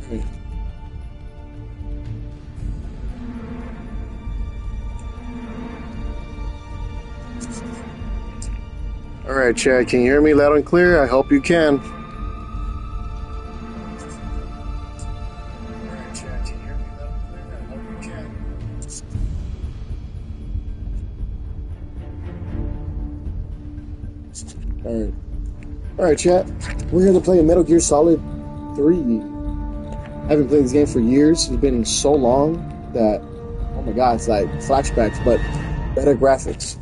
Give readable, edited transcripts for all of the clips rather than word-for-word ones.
Okay. All right, Chad, can you hear me loud and clear? I hope you can. All right, Chad, can you hear me loud and clear? I hope you can. All right, chat. We're here to play Metal Gear Solid 3. I haven't played this game for years. It's been so long that, oh my god, it's like flashbacks, but better graphics.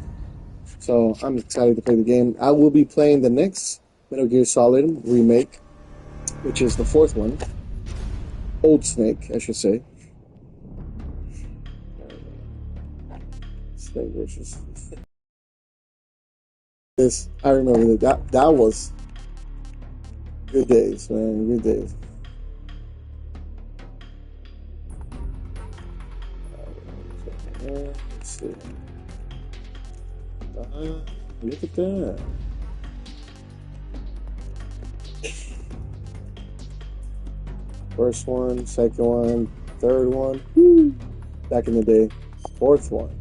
So I'm excited to play the game. I will be playing the next Metal Gear Solid remake, which is the fourth one. Old Snake, I should say. Snake versus... This, I remember that was good days, man. Good days. Let's see. Look at that. First one, second one, third one. Woo. Back in the day. Fourth one.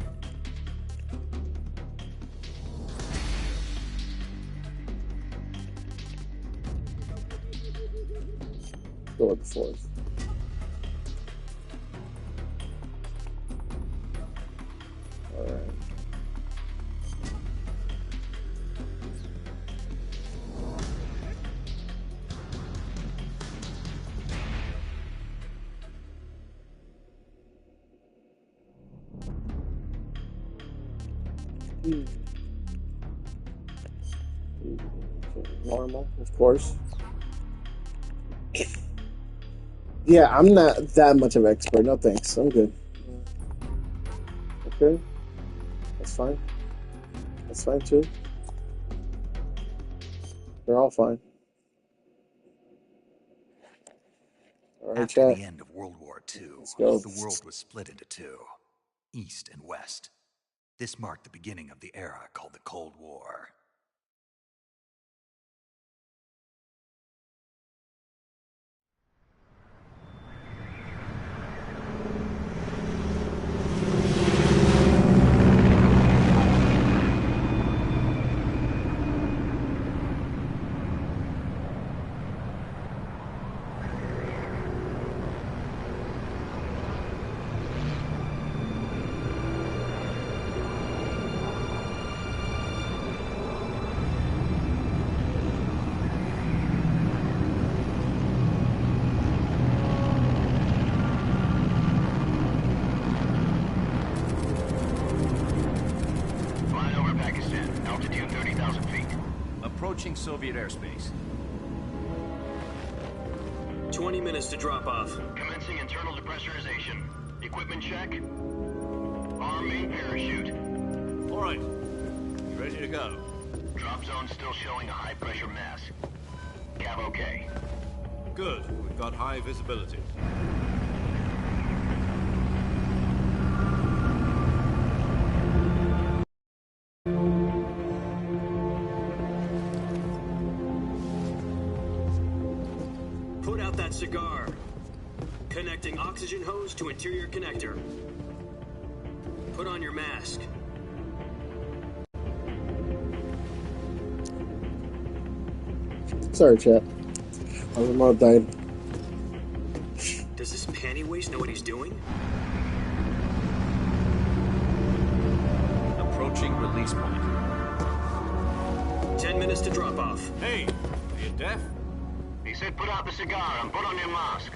Go with the fourth. Alright. Normal, of course. Yeah, I'm not that much of an expert. No thanks. I'm good. Okay. That's fine. That's fine too. They're all fine. All right, After chat. the end of World War II, Let's go. the world was split into two, East and West. This marked the beginning of the era called the Cold War. Approaching Soviet airspace. 20 minutes to drop off. Commencing internal depressurization. Equipment check. Arm main parachute. All right. Ready to go. Drop zone still showing a high pressure mass. Cav okay. Good. We've got high visibility. Put out that cigar. Connecting oxygen hose to interior connector. Put on your mask. Sorry, chat. My remote died. Does this panty waste know what he's doing? Approaching release point. 10 minutes to drop off. Hey, are you deaf? He said put out the cigar and put on your mask.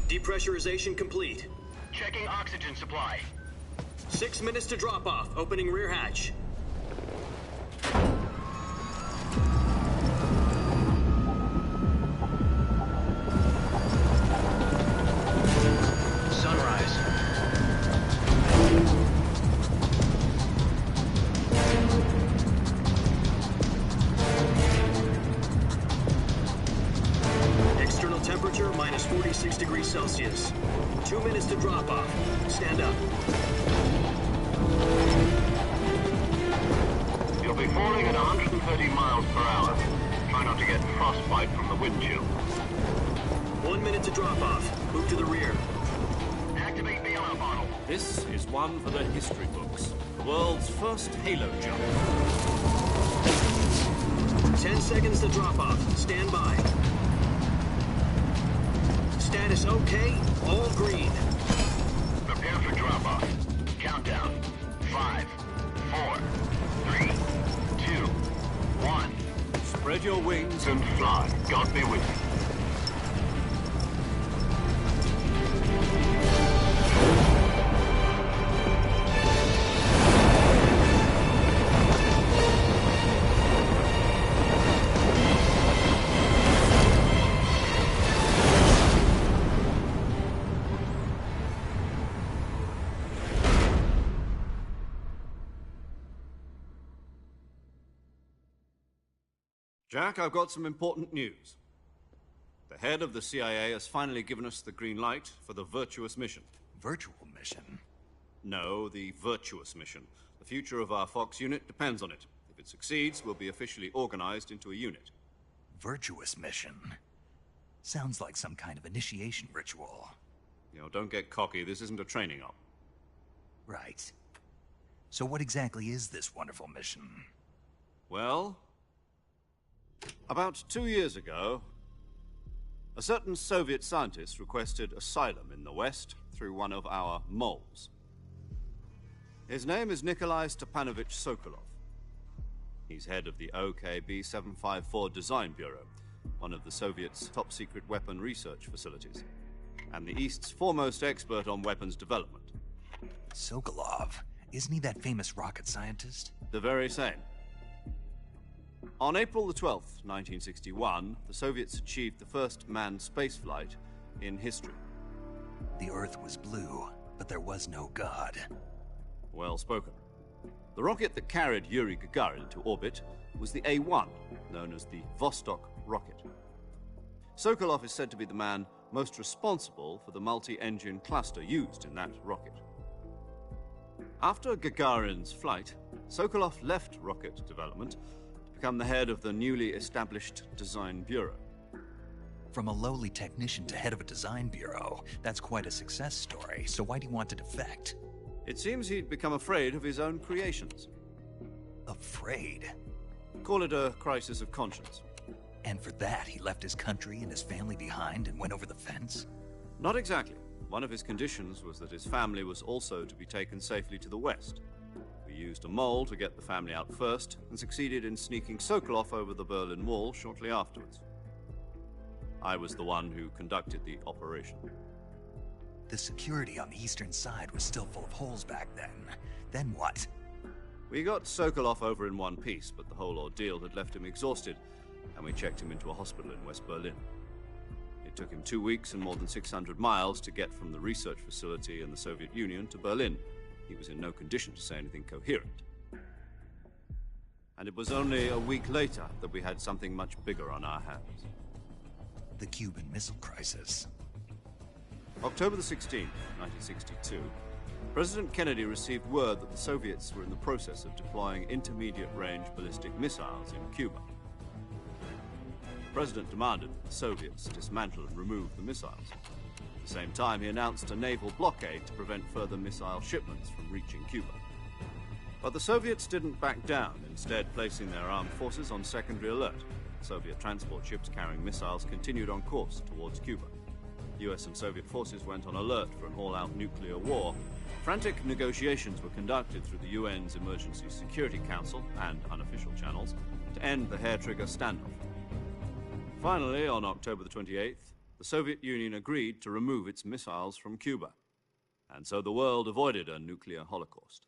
Depressurization complete. Checking oxygen supply. 6 minutes to drop off. Opening rear hatch. Sunrise. External temperature seconds to drop off. Stand up. You'll be falling at 130 miles per hour. Try not to get frostbite from the wind chill. 1 minute to drop off. Move to the rear. Activate the ammo bottle. This is one for the history books. The world's first halo jump. 10 seconds to drop off. Stand by. Status okay. All green. Prepare for drop-off. Countdown. 5, 4, 3, 2, 1. Spread your wings And fly. God be with you. Jack, I've got some important news. The head of the CIA has finally given us the green light for the virtuous mission. Virtual mission? No, the virtuous mission. The future of our Fox unit depends on it. If it succeeds, we'll be officially organized into a unit. Virtuous mission? Sounds like some kind of initiation ritual. You know, don't get cocky. This isn't a training op. Right. So what exactly is this wonderful mission? Well, about 2 years ago, a certain Soviet scientist requested asylum in the West through one of our moles. His name is Nikolai Stepanovich Sokolov. He's head of the OKB 754 Design Bureau, one of the Soviets' top-secret weapon research facilities, and the East's foremost expert on weapons development. Sokolov? Isn't he that famous rocket scientist? The very same. On April the 12th, 1961, the Soviets achieved the first manned spaceflight in history. The Earth was blue, but there was no God. Well spoken. The rocket that carried Yuri Gagarin to orbit was the A-1, known as the Vostok rocket. Sokolov is said to be the man most responsible for the multi-engine cluster used in that rocket. After Gagarin's flight, Sokolov left rocket development to become the head of the newly established Design Bureau. From a lowly technician to head of a design bureau, that's quite a success story, so why'd he want to defect? It seems he'd become afraid of his own creations. Afraid? Call it a crisis of conscience. And for that, he left his country and his family behind and went over the fence? Not exactly. One of his conditions was that his family was also to be taken safely to the West. We used a mole to get the family out first, and succeeded in sneaking Sokolov over the Berlin Wall shortly afterwards. I was the one who conducted the operation. The security on the eastern side was still full of holes back then. Then what? We got Sokolov over in one piece, but the whole ordeal had left him exhausted, and we checked him into a hospital in West Berlin. It took him 2 weeks and more than 600 miles to get from the research facility in the Soviet Union to Berlin. He was in no condition to say anything coherent. And it was only a week later that we had something much bigger on our hands. The Cuban Missile Crisis. October the 16th, 1962, President Kennedy received word that the Soviets were in the process of deploying intermediate-range ballistic missiles in Cuba. The President demanded that the Soviets dismantle and remove the missiles. At the same time, he announced a naval blockade to prevent further missile shipments from reaching Cuba. But the Soviets didn't back down, instead placing their armed forces on secondary alert. Soviet transport ships carrying missiles continued on course towards Cuba. US and Soviet forces went on alert for an all-out nuclear war. Frantic negotiations were conducted through the UN's Emergency Security Council and unofficial channels to end the hair-trigger standoff. Finally, on October the 28th, the Soviet Union agreed to remove its missiles from Cuba, and so the world avoided a nuclear holocaust.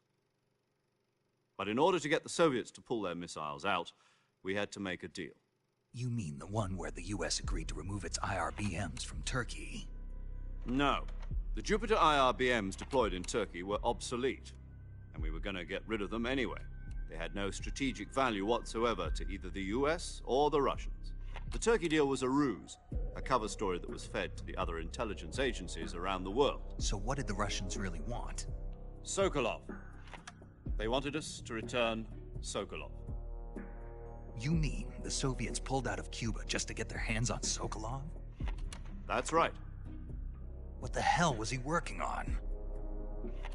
But in order to get the Soviets to pull their missiles out, we had to make a deal. You mean the one where the US agreed to remove its IRBMs from Turkey? No. The Jupiter IRBMs deployed in Turkey were obsolete, and we were going to get rid of them anyway. They had no strategic value whatsoever to either the US or the Russians. The Turkey deal was a ruse, a cover story that was fed to the other intelligence agencies around the world. So what did the Russians really want? Sokolov. They wanted us to return Sokolov. You mean the Soviets pulled out of Cuba just to get their hands on Sokolov? That's right. What the hell was he working on?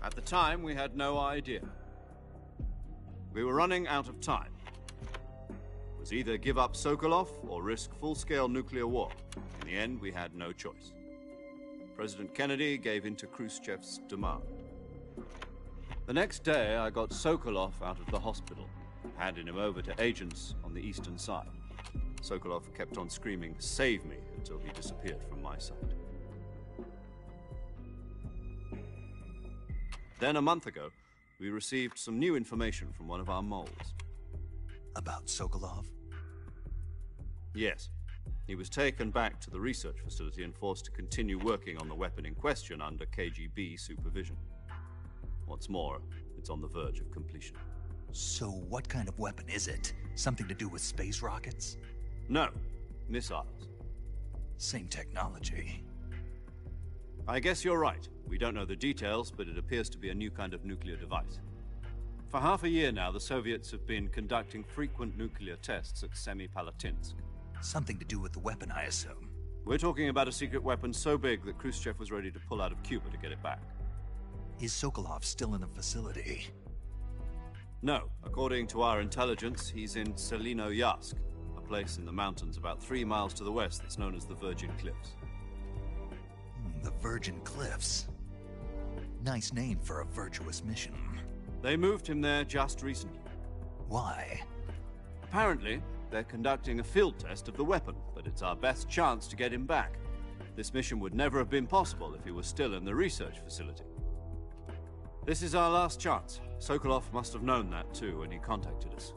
At the time, we had no idea. We were running out of time. It was either give up Sokolov or risk full-scale nuclear war. In the end, we had no choice. President Kennedy gave in to Khrushchev's demand. The next day, I got Sokolov out of the hospital, handed him over to agents on the eastern side. Sokolov kept on screaming, "Save me," until he disappeared from my sight. Then, a month ago, we received some new information from one of our moles. About Sokolov? Yes. He was taken back to the research facility and forced to continue working on the weapon in question under KGB supervision. What's more, it's on the verge of completion. So what kind of weapon is it? Something to do with space rockets? No, missiles. Same technology. I guess you're right. We don't know the details, but it appears to be a new kind of nuclear device. For half a year now, the Soviets have been conducting frequent nuclear tests at Semipalatinsk. Something to do with the weapon, I assume. We're talking about a secret weapon so big that Khrushchev was ready to pull out of Cuba to get it back. Is Sokolov still in the facility? No. According to our intelligence, he's in snake.It, a place in the mountains about 3 miles to the west that's known as the Virgin Cliffs. The Virgin Cliffs. Nice name for a virtuous mission. They moved him there just recently. Why? Apparently, they're conducting a field test of the weapon, but it's our best chance to get him back. This mission would never have been possible if he was still in the research facility. This is our last chance. Sokolov must have known that too when he contacted us.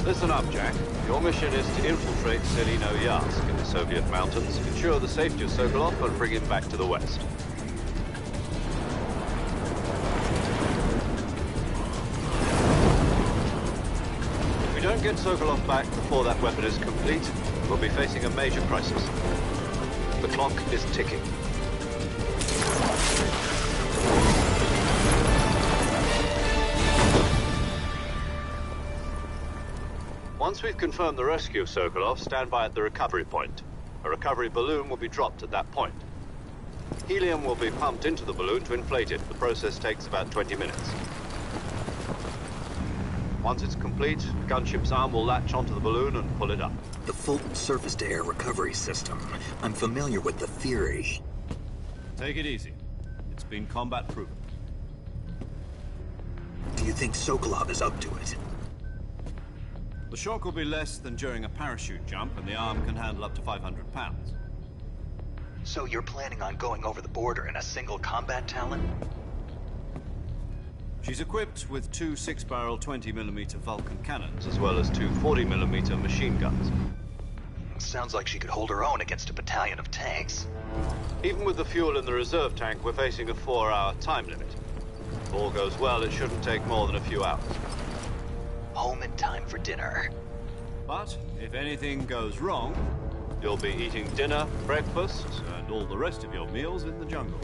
Listen up, Jack. Your mission is to infiltrate snake.It in the Soviet mountains, ensure the safety of Sokolov, and bring him back to the west. If we don't get Sokolov back before that weapon is complete, we'll be facing a major crisis. The clock is ticking. Once we've confirmed the rescue of Sokolov, stand by at the recovery point. A recovery balloon will be dropped at that point. Helium will be pumped into the balloon to inflate it. The process takes about 20 minutes. Once it's complete, the gunship's arm will latch onto the balloon and pull it up. The Fulton surface-to-air recovery system. I'm familiar with the theory. Take it easy. It's been combat-proven. Do you think Sokolov is up to it? The shock will be less than during a parachute jump, and the arm can handle up to 500 pounds. So you're planning on going over the border in a single combat Talon? She's equipped with 2 6-barrel 20mm Vulcan cannons, as well as 2 40mm machine guns. Sounds like she could hold her own against a battalion of tanks. Even with the fuel in the reserve tank, we're facing a 4-hour time limit. If all goes well, it shouldn't take more than a few hours. Home in time for dinner. But if anything goes wrong, you'll be eating dinner, breakfast, and all the rest of your meals in the jungle.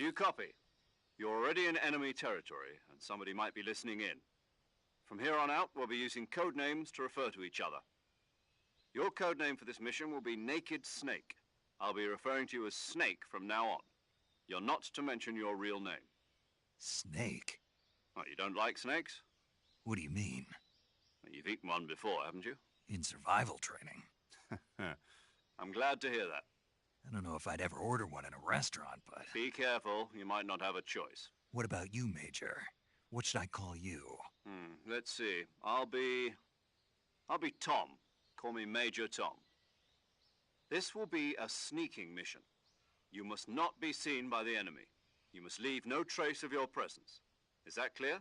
you copy? You're already in enemy territory, and somebody might be listening in. From here on out, we'll be using code names to refer to each other. Your code name for this mission will be Naked Snake. I'll be referring to you as Snake from now on. You're not to mention your real name. Snake? What, you don't like snakes? What do you mean? You've eaten one before, haven't you? In survival training? I'm glad to hear that. I don't know if I'd ever order one in a restaurant, but... Be careful, you might not have a choice. What about you, Major? What should I call you? Let's see. I'll be Tom. Call me Major Tom. This will be a sneaking mission. You must not be seen by the enemy. You must leave no trace of your presence. Is that clear?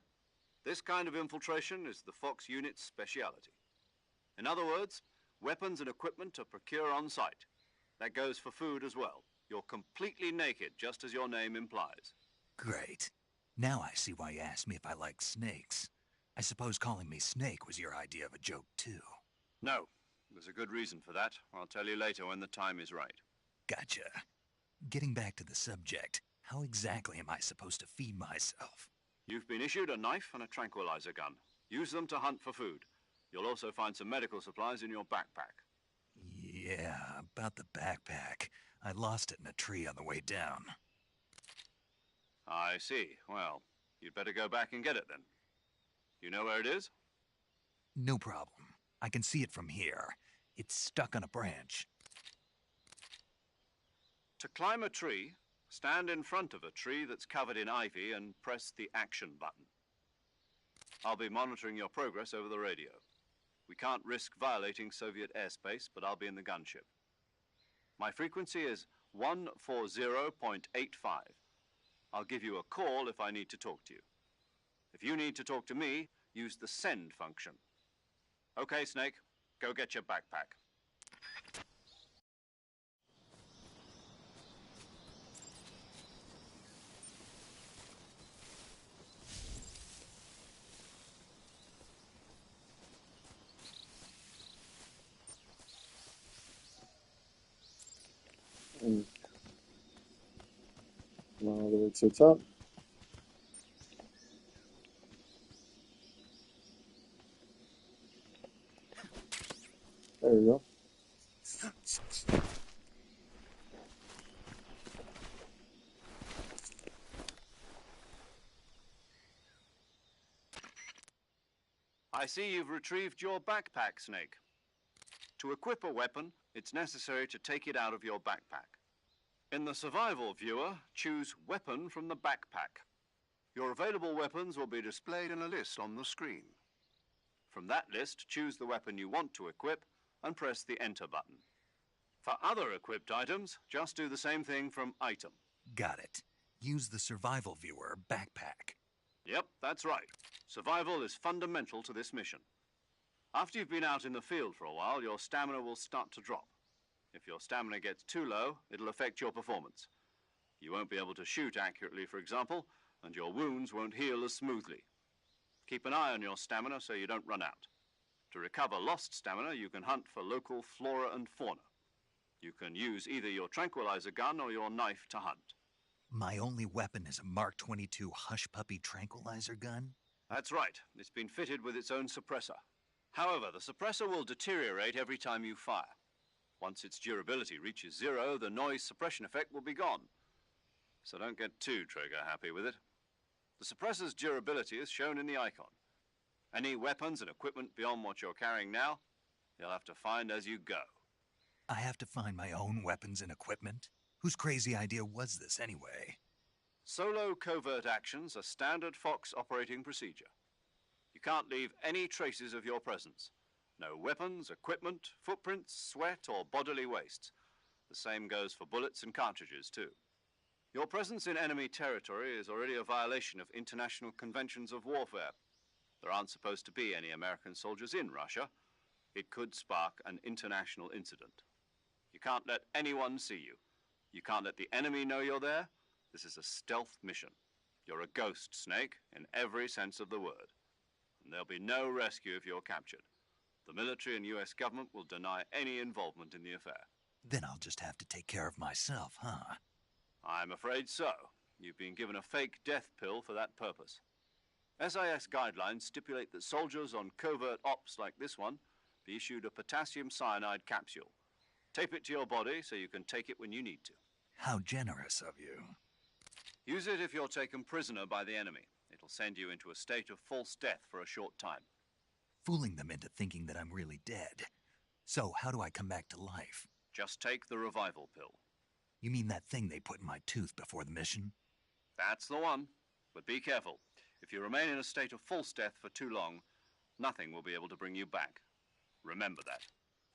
This kind of infiltration is the Fox unit's speciality. In other words, weapons and equipment are procured on site. That goes for food as well. You're completely naked, just as your name implies. Great. Now I see why you asked me if I like snakes. I suppose calling me Snake was your idea of a joke, too. No. There's a good reason for that. I'll tell you later when the time is right. Gotcha. Getting back to the subject, how exactly am I supposed to feed myself? You've been issued a knife and a tranquilizer gun. Use them to hunt for food. You'll also find some medical supplies in your backpack. Yeah, about the backpack. I lost it in a tree on the way down. I see. Well, you'd better go back and get it then. You know where it is? No problem. I can see it from here. It's stuck on a branch. To climb a tree, stand in front of a tree that's covered in ivy and press the action button. I'll be monitoring your progress over the radio. We can't risk violating Soviet airspace, but I'll be in the gunship. My frequency is 140.85. I'll give you a call if I need to talk to you. If you need to talk to me, use the send function. Okay, Snake, go get your backpack. All the way to the top. There we go. I see you've retrieved your backpack, Snake. To equip a weapon, it's necessary to take it out of your backpack. In the survival viewer, choose Weapon from the backpack. Your available weapons will be displayed in a list on the screen. From that list, choose the weapon you want to equip and press the Enter button. For other equipped items, just do the same thing from Item. Got it. Use the survival viewer backpack. Yep, that's right. Survival is fundamental to this mission. After you've been out in the field for a while, your stamina will start to drop. If your stamina gets too low, it'll affect your performance. You won't be able to shoot accurately, for example, and your wounds won't heal as smoothly. Keep an eye on your stamina so you don't run out. To recover lost stamina, you can hunt for local flora and fauna. You can use either your tranquilizer gun or your knife to hunt. My only weapon is a Mark 22 Hush Puppy tranquilizer gun? That's right. It's been fitted with its own suppressor. However, the suppressor will deteriorate every time you fire. Once its durability reaches 0, the noise suppression effect will be gone. So don't get too trigger happy with it. The suppressor's durability is shown in the icon. Any weapons and equipment beyond what you're carrying now, you'll have to find as you go. I have to find my own weapons and equipment? Whose crazy idea was this anyway? Solo covert actions are standard Fox operating procedure. You can't leave any traces of your presence. No weapons, equipment, footprints, sweat, or bodily waste. The same goes for bullets and cartridges, too. Your presence in enemy territory is already a violation of international conventions of warfare. There aren't supposed to be any American soldiers in Russia. It could spark an international incident. You can't let anyone see you. You can't let the enemy know you're there. This is a stealth mission. You're a ghost, Snake, in every sense of the word. And there'll be no rescue if you're captured. The military and US government will deny any involvement in the affair. Then I'll just have to take care of myself, huh? I'm afraid so. You've been given a fake death pill for that purpose. SIS guidelines stipulate that soldiers on covert ops like this one be issued a potassium cyanide capsule. Tape it to your body so you can take it when you need to. How generous of you. Use it if you're taken prisoner by the enemy. It'll send you into a state of false death for a short time. Fooling them into thinking that I'm really dead. So, how do I come back to life? Just take the revival pill. You mean that thing they put in my tooth before the mission? That's the one. But be careful. If you remain in a state of false death for too long, nothing will be able to bring you back. Remember that.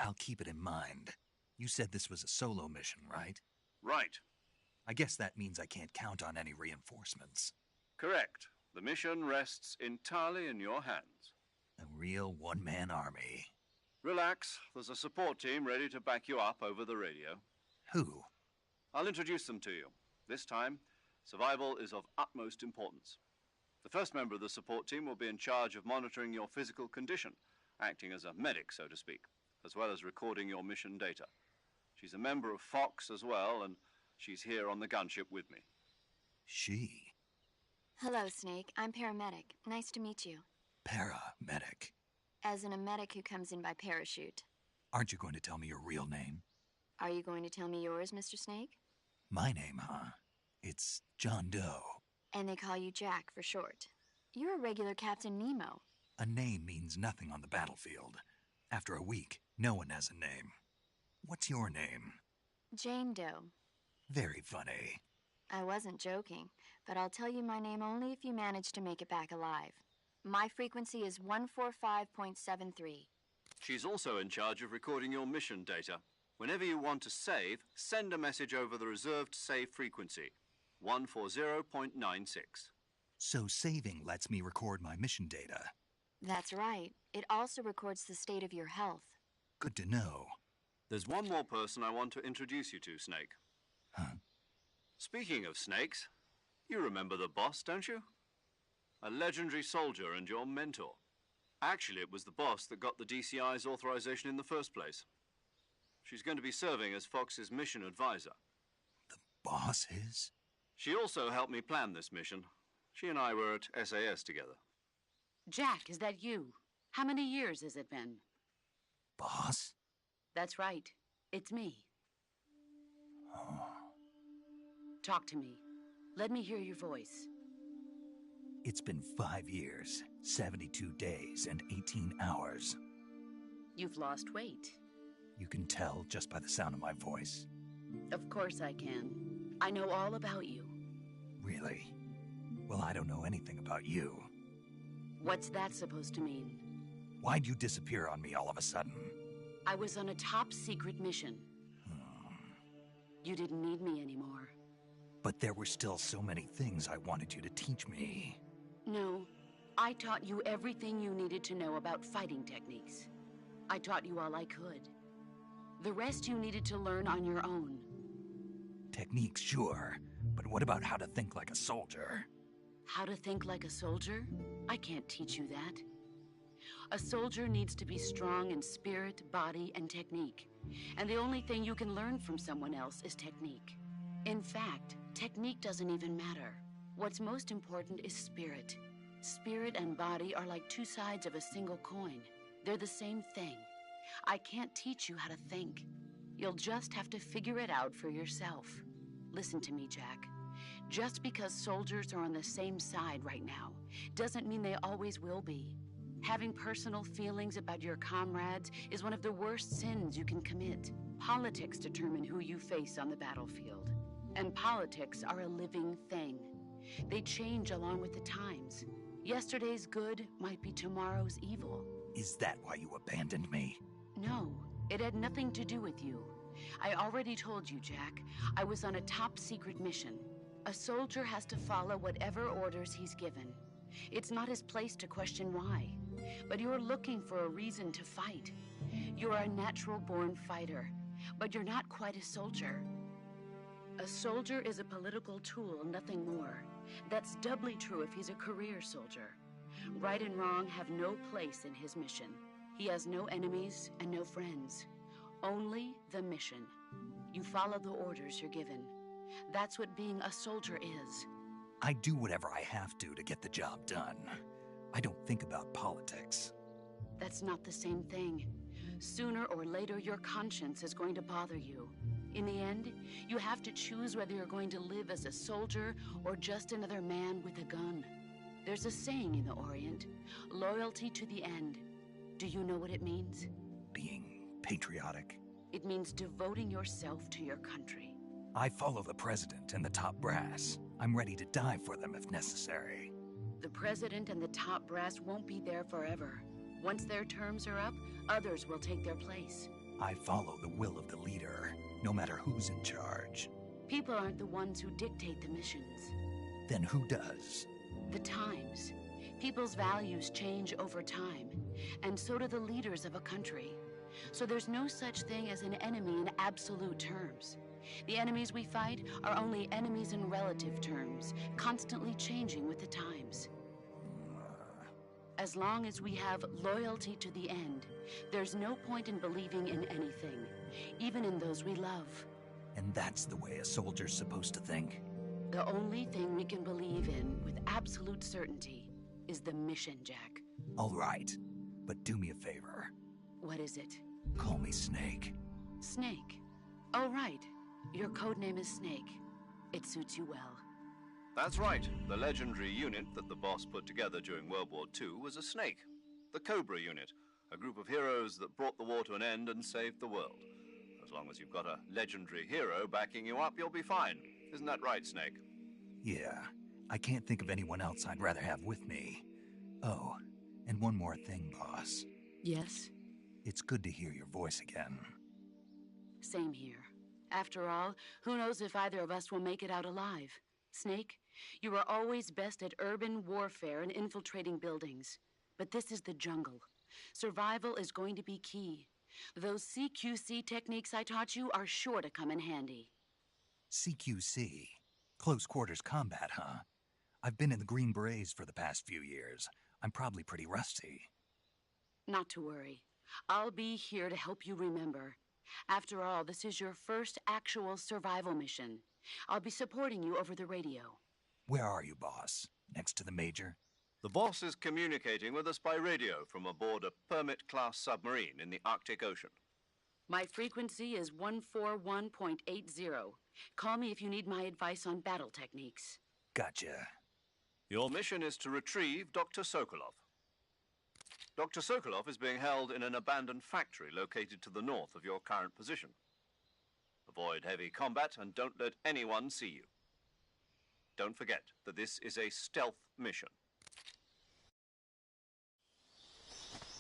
I'll keep it in mind. You said this was a solo mission, right? Right. I guess that means I can't count on any reinforcements. Correct. The mission rests entirely in your hands. A real one-man army. Relax. There's a support team ready to back you up over the radio. Who? I'll introduce them to you. This time, survival is of utmost importance. The first member of the support team will be in charge of monitoring your physical condition, acting as a medic, so to speak, as well as recording your mission data. She's a member of Fox as well, and she's here on the gunship with me. She? Hello, Snake. I'm paramedic. Nice to meet you. Paramedic. As in a medic who comes in by parachute. Aren't you going to tell me your real name? Are you going to tell me yours, Mr. Snake? My name, huh? It's John Doe. And they call you Jack for short. You're a regular Captain Nemo. A name means nothing on the battlefield. After a week, no one has a name. What's your name? Jane Doe. Very funny. I wasn't joking, but I'll tell you my name only if you manage to make it back alive. My frequency is 145.73. She's also in charge of recording your mission data. Whenever you want to save, send a message over the reserved save frequency, 140.96. So saving lets me record my mission data. That's right. It also records the state of your health. Good to know. There's one more person I want to introduce you to, Snake. Huh? Speaking of snakes, you remember the boss, don't you? A legendary soldier and your mentor. Actually, it was the boss that got the DCI's authorization in the first place. She's going to be serving as Fox's mission advisor. The boss is? She also helped me plan this mission. She and I were at SAS together. Jack, is that you? How many years has it been? Boss? That's right. It's me. Oh. Talk to me. Let me hear your voice. It's been 5 years, 72 days, and 18 hours. You've lost weight. You can tell just by the sound of my voice. Of course I can. I know all about you. Really? Well, I don't know anything about you. What's that supposed to mean? Why'd you disappear on me all of a sudden? I was on a top-secret mission. You didn't need me anymore. But there were still so many things I wanted you to teach me. No, I taught you everything you needed to know about fighting techniques. I taught you all I could. The rest you needed to learn on your own. Techniques, sure. But what about how to think like a soldier? How to think like a soldier? I can't teach you that. A soldier needs to be strong in spirit, body, and technique. And the only thing you can learn from someone else is technique. In fact, technique doesn't even matter. What's most important is spirit. Spirit and body are like two sides of a single coin. They're the same thing. I can't teach you how to think. You'll just have to figure it out for yourself. Listen to me, Jack. Just because soldiers are on the same side right now doesn't mean they always will be. Having personal feelings about your comrades is one of the worst sins you can commit. Politics determine who you face on the battlefield. And politics are a living thing. They change along with the times. Yesterday's good might be tomorrow's evil. Is that why you abandoned me? No, it had nothing to do with you. I already told you, Jack. I was on a top-secret mission. A soldier has to follow whatever orders he's given. It's not his place to question why. But you're looking for a reason to fight. You're a natural-born fighter, but you're not quite a soldier. A soldier is a political tool, nothing more. That's doubly true if he's a career soldier. Right and wrong have no place in his mission. He has no enemies and no friends. Only the mission. You follow the orders you're given. That's what being a soldier is. I do whatever I have to get the job done. I don't think about politics. That's not the same thing. Sooner or later, your conscience is going to bother you. In the end, you have to choose whether you're going to live as a soldier or just another man with a gun. There's a saying in the Orient, loyalty to the end. Do you know what it means? Being patriotic. It means devoting yourself to your country. I follow the president and the top brass. I'm ready to die for them if necessary. The president and the top brass won't be there forever. Once their terms are up, others will take their place. I follow the will of the leader, no matter who's in charge. People aren't the ones who dictate the missions. Then who does? The times. People's values change over time, and so do the leaders of a country. So there's no such thing as an enemy in absolute terms. The enemies we fight are only enemies in relative terms, constantly changing with the times. As long as we have loyalty to the end, there's no point in believing in anything, even in those we love. And that's the way a soldier's supposed to think? The only thing we can believe in with absolute certainty is the mission, Jack. All right, but do me a favor. What is it? Call me Snake. Snake. Oh, right. Your code name is Snake. It suits you well. That's right. The legendary unit that the boss put together during World War II was a snake. The Cobra unit, a group of heroes that brought the war to an end and saved the world. As long as you've got a legendary hero backing you up, you'll be fine. Isn't that right, Snake? Yeah, I can't think of anyone else I'd rather have with me. Oh, and one more thing, boss. Yes? It's good to hear your voice again. Same here. After all, who knows if either of us will make it out alive? Snake, you are always best at urban warfare and infiltrating buildings. But this is the jungle. Survival is going to be key. Those CQC techniques I taught you are sure to come in handy. CQC? Close quarters combat, huh? I've been in the Green Berets for the past few years. I'm probably pretty rusty. Not to worry. I'll be here to help you remember. After all, this is your first actual survival mission. I'll be supporting you over the radio. Where are you, boss? Next to the Major? The boss is communicating with us by radio from aboard a Permit-class submarine in the Arctic Ocean. My frequency is 141.80. Call me if you need my advice on battle techniques. Gotcha. Your mission is to retrieve Dr. Sokolov. Dr. Sokolov is being held in an abandoned factory located to the north of your current position. Avoid heavy combat and don't let anyone see you. Don't forget that this is a stealth mission.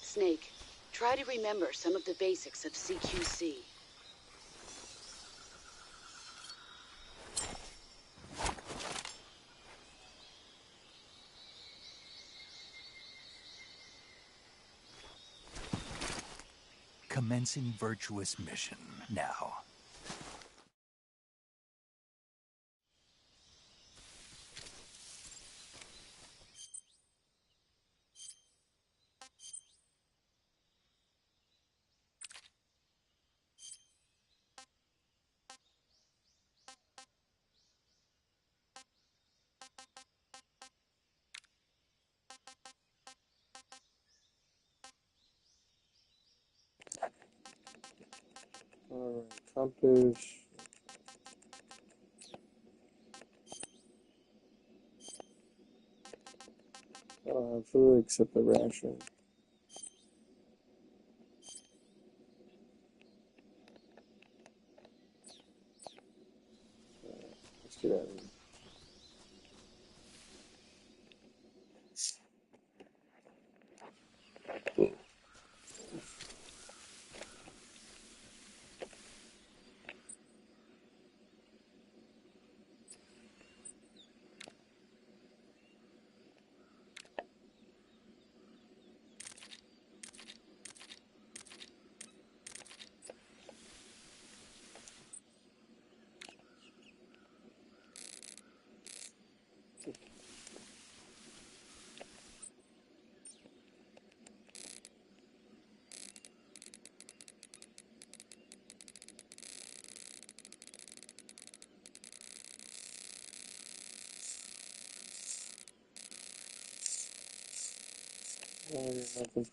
Snake, try to remember some of the basics of CQC. Commencing virtuous mission now. Alright, compass. I don't have food except the ration. Let's get out of here. Nothing.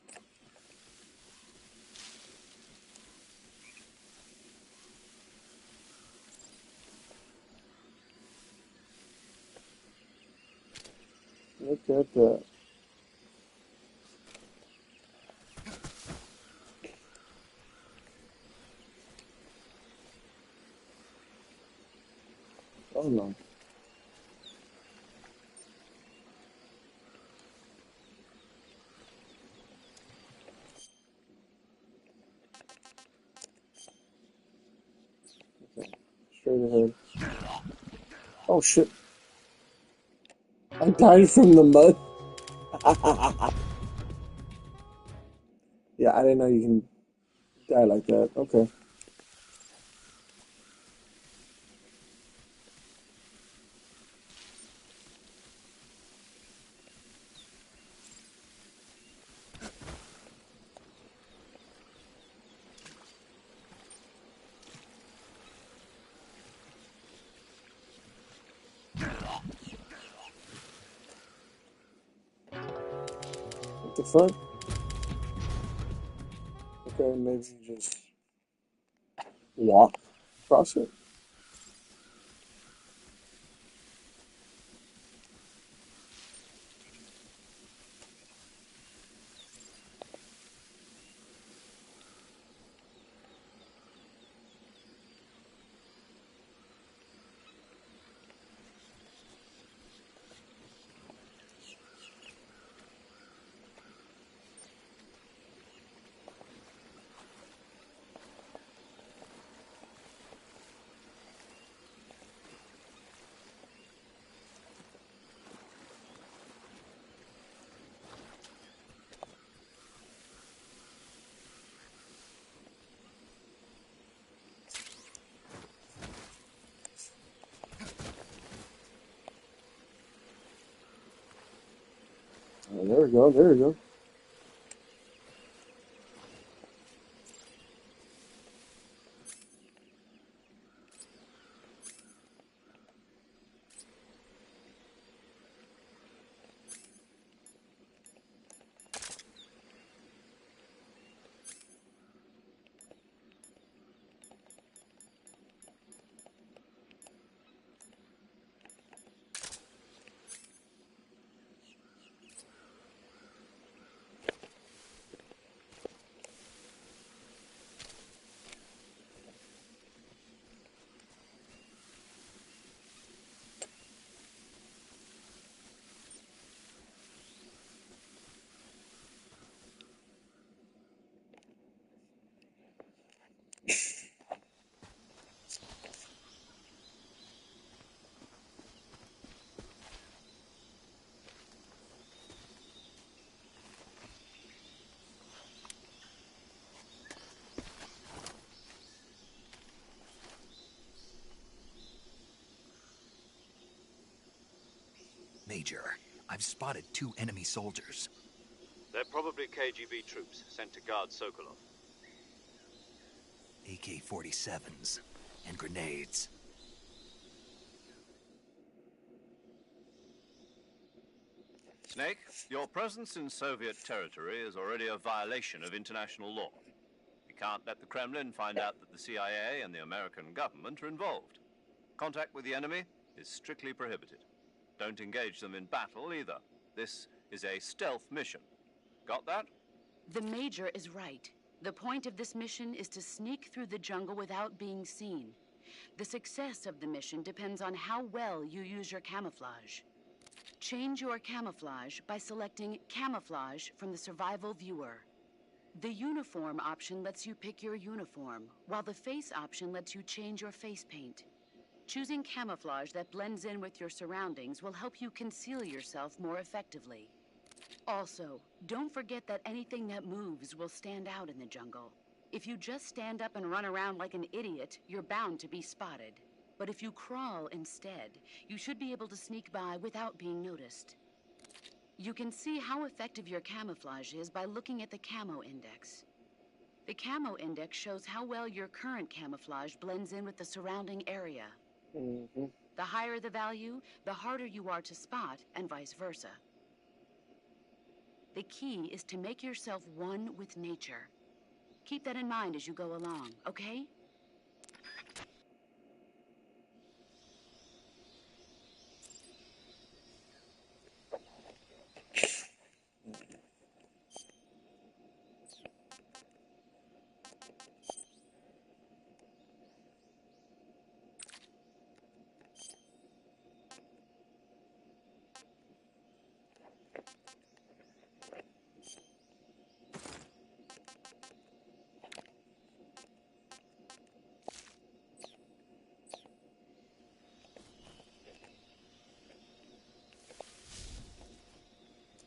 Look at that. Oh no. Okay. Straight ahead. Oh shit. I died from the mud. Yeah, I didn't know you can die like that. Okay. What the fuck? Okay, maybe just walk across it. Oh, there we go. There we go. Major, I've spotted 2 enemy soldiers. They're probably KGB troops sent to guard Sokolov. AK-47s and grenades. Snake, your presence in Soviet territory is already a violation of international law. We can't let the Kremlin find out that the CIA and the American government are involved. Contact with the enemy is strictly prohibited. Don't engage them in battle either. This is a stealth mission. Got that? The Major is right. The point of this mission is to sneak through the jungle without being seen. The success of the mission depends on how well you use your camouflage. Change your camouflage by selecting Camouflage from the Survival Viewer. The Uniform option lets you pick your uniform, while the Face option lets you change your face paint. Choosing camouflage that blends in with your surroundings will help you conceal yourself more effectively. Also, don't forget that anything that moves will stand out in the jungle. If you just stand up and run around like an idiot, you're bound to be spotted. But if you crawl instead, you should be able to sneak by without being noticed. You can see how effective your camouflage is by looking at the Camo Index. The Camo Index shows how well your current camouflage blends in with the surrounding area. Mm-hmm. The higher the value, the harder you are to spot, and vice versa. The key is to make yourself one with nature. Keep that in mind as you go along, okay?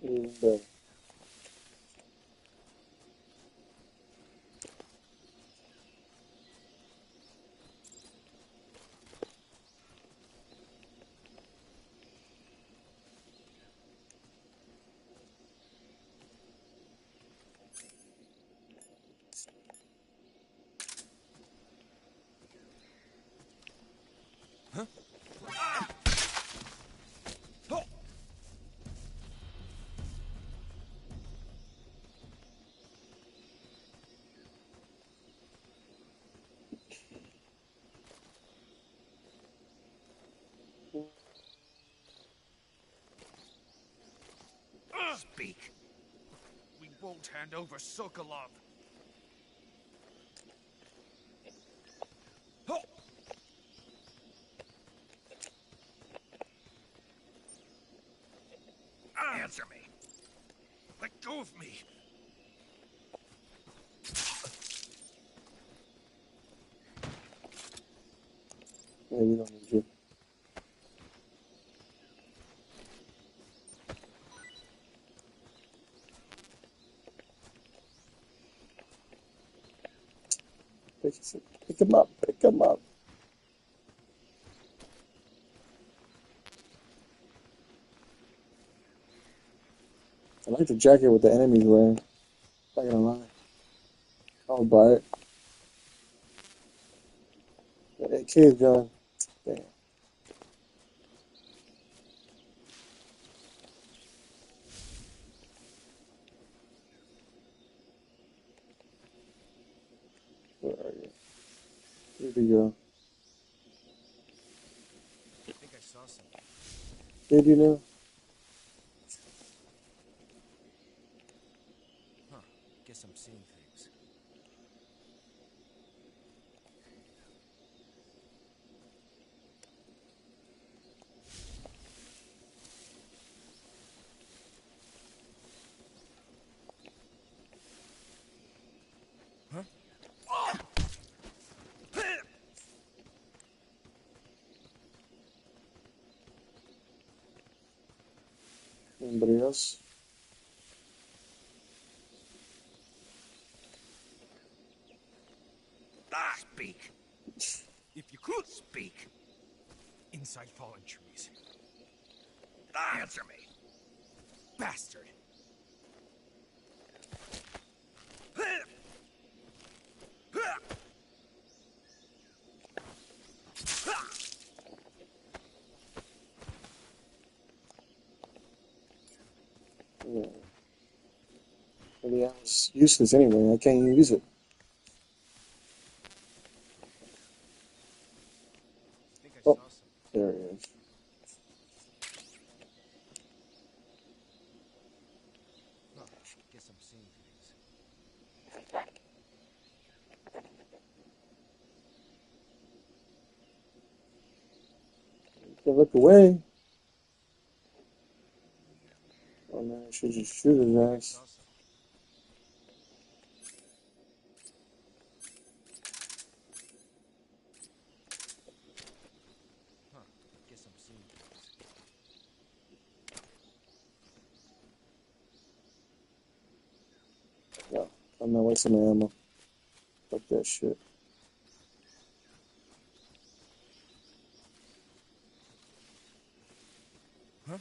And, Speak. We won't hand over Sokolov. Answer me. Let go of me. yeah, we don't need you. Pick him up. Pick him up. I like the jacket with the enemies wearing. Not gonna lie. I'll buy it. The AK is gone. Damn. Where are you? Here we go. I think I saw something. Did you know? Huh. Guess I'm seeing things. Huh? Anybody else? Speak. If you could speak. Inside fallen trees. Answer me. Bastard. Yeah. Well, yeah, it's useless anyway. I can't even use it. I think I Oh, saw something. there it is. Huh. Guess I'm seeing things. You can look away. Oh man, I should just shoot his I ass. saw something. Huh. Guess I'm seeing things. No, I'm not wasting my ammo. Fuck that shit. Huh?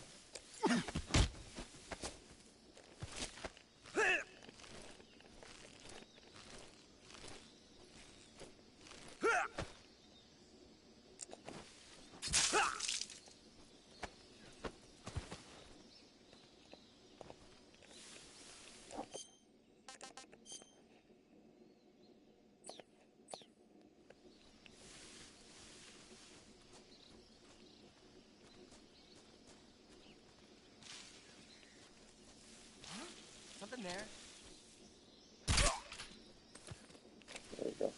there? There we go.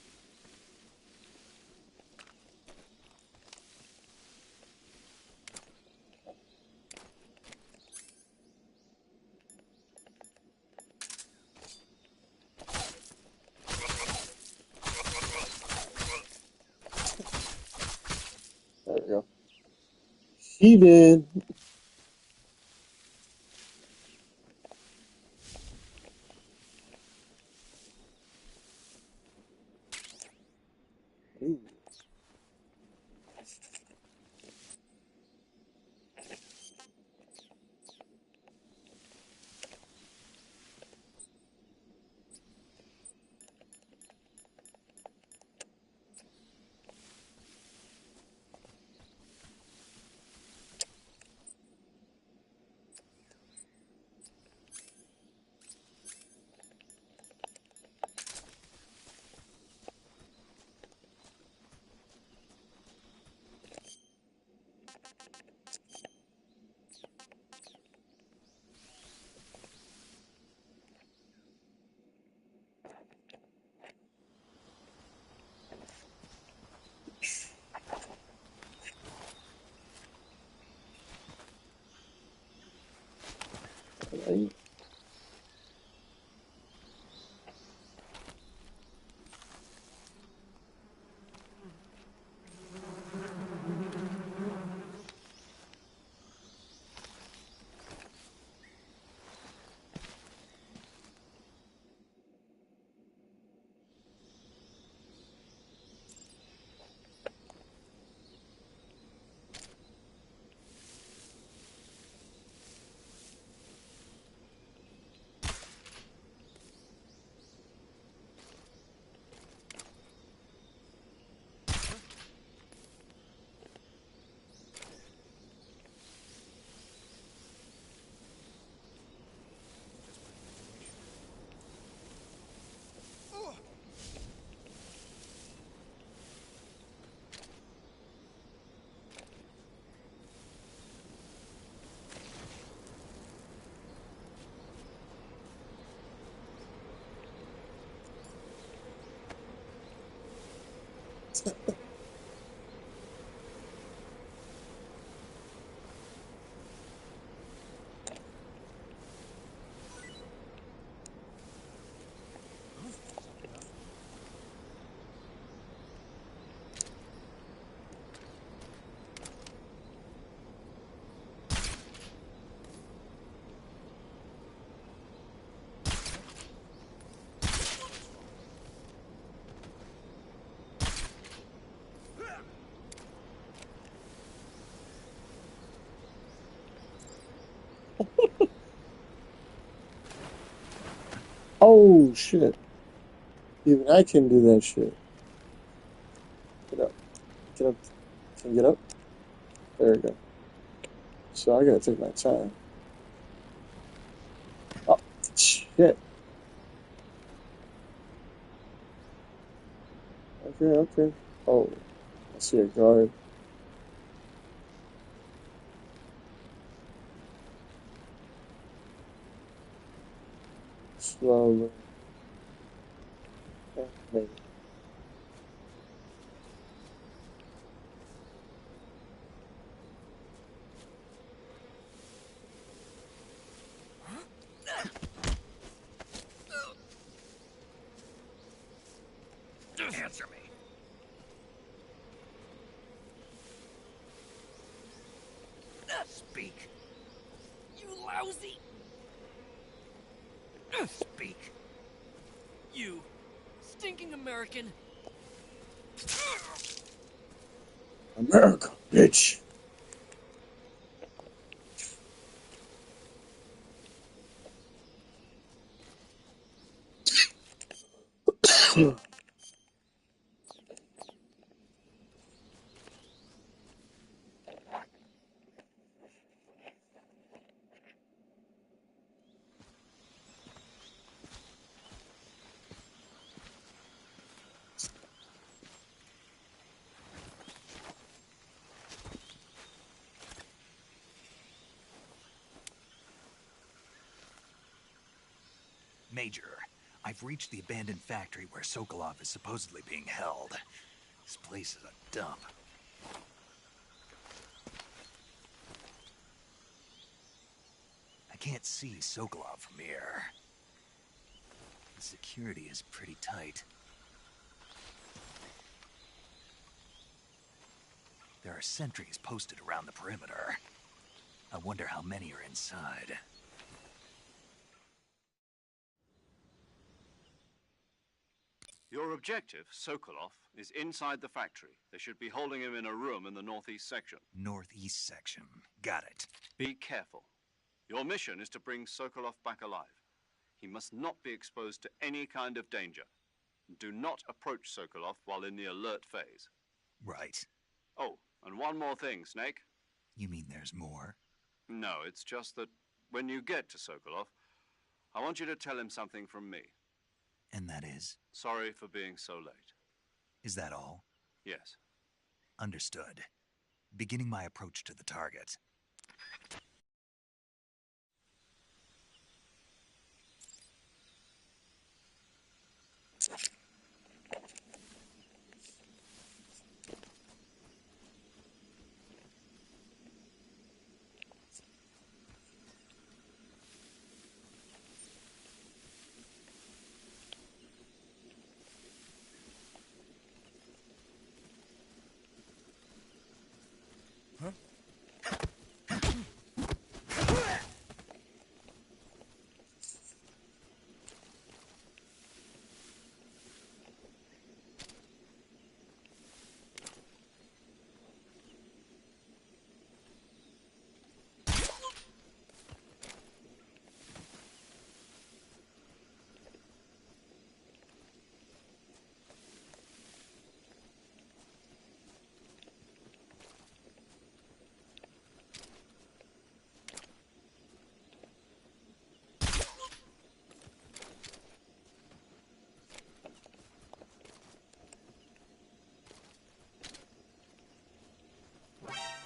There we go. He did. Ooh. Right. Oh shit! Even I can do that shit. Get up! Get up! Can you get up? There we go. So I gotta take my time. Oh shit! Okay, okay. Oh, I see a guard. Slowly. Maybe. Answer me. Speak. You lousy. Speak. You stinking American. America, bitch. Major, I've reached the abandoned factory where Sokolov is supposedly being held. This place is a dump. I can't see Sokolov from here. The security is pretty tight. There are sentries posted around the perimeter. I wonder how many are inside. Your objective, Sokolov, is inside the factory. They should be holding him in a room in the northeast section. Northeast section. Got it. Be careful. Your mission is to bring Sokolov back alive. He must not be exposed to any kind of danger. Do not approach Sokolov while in the alert phase. Right. Oh, and one more thing, Snake. You mean there's more? No, it's just that when you get to Sokolov, I want you to tell him something from me. And that is? Sorry for being so late. Is that all? Yes. Understood. Beginning my approach to the target.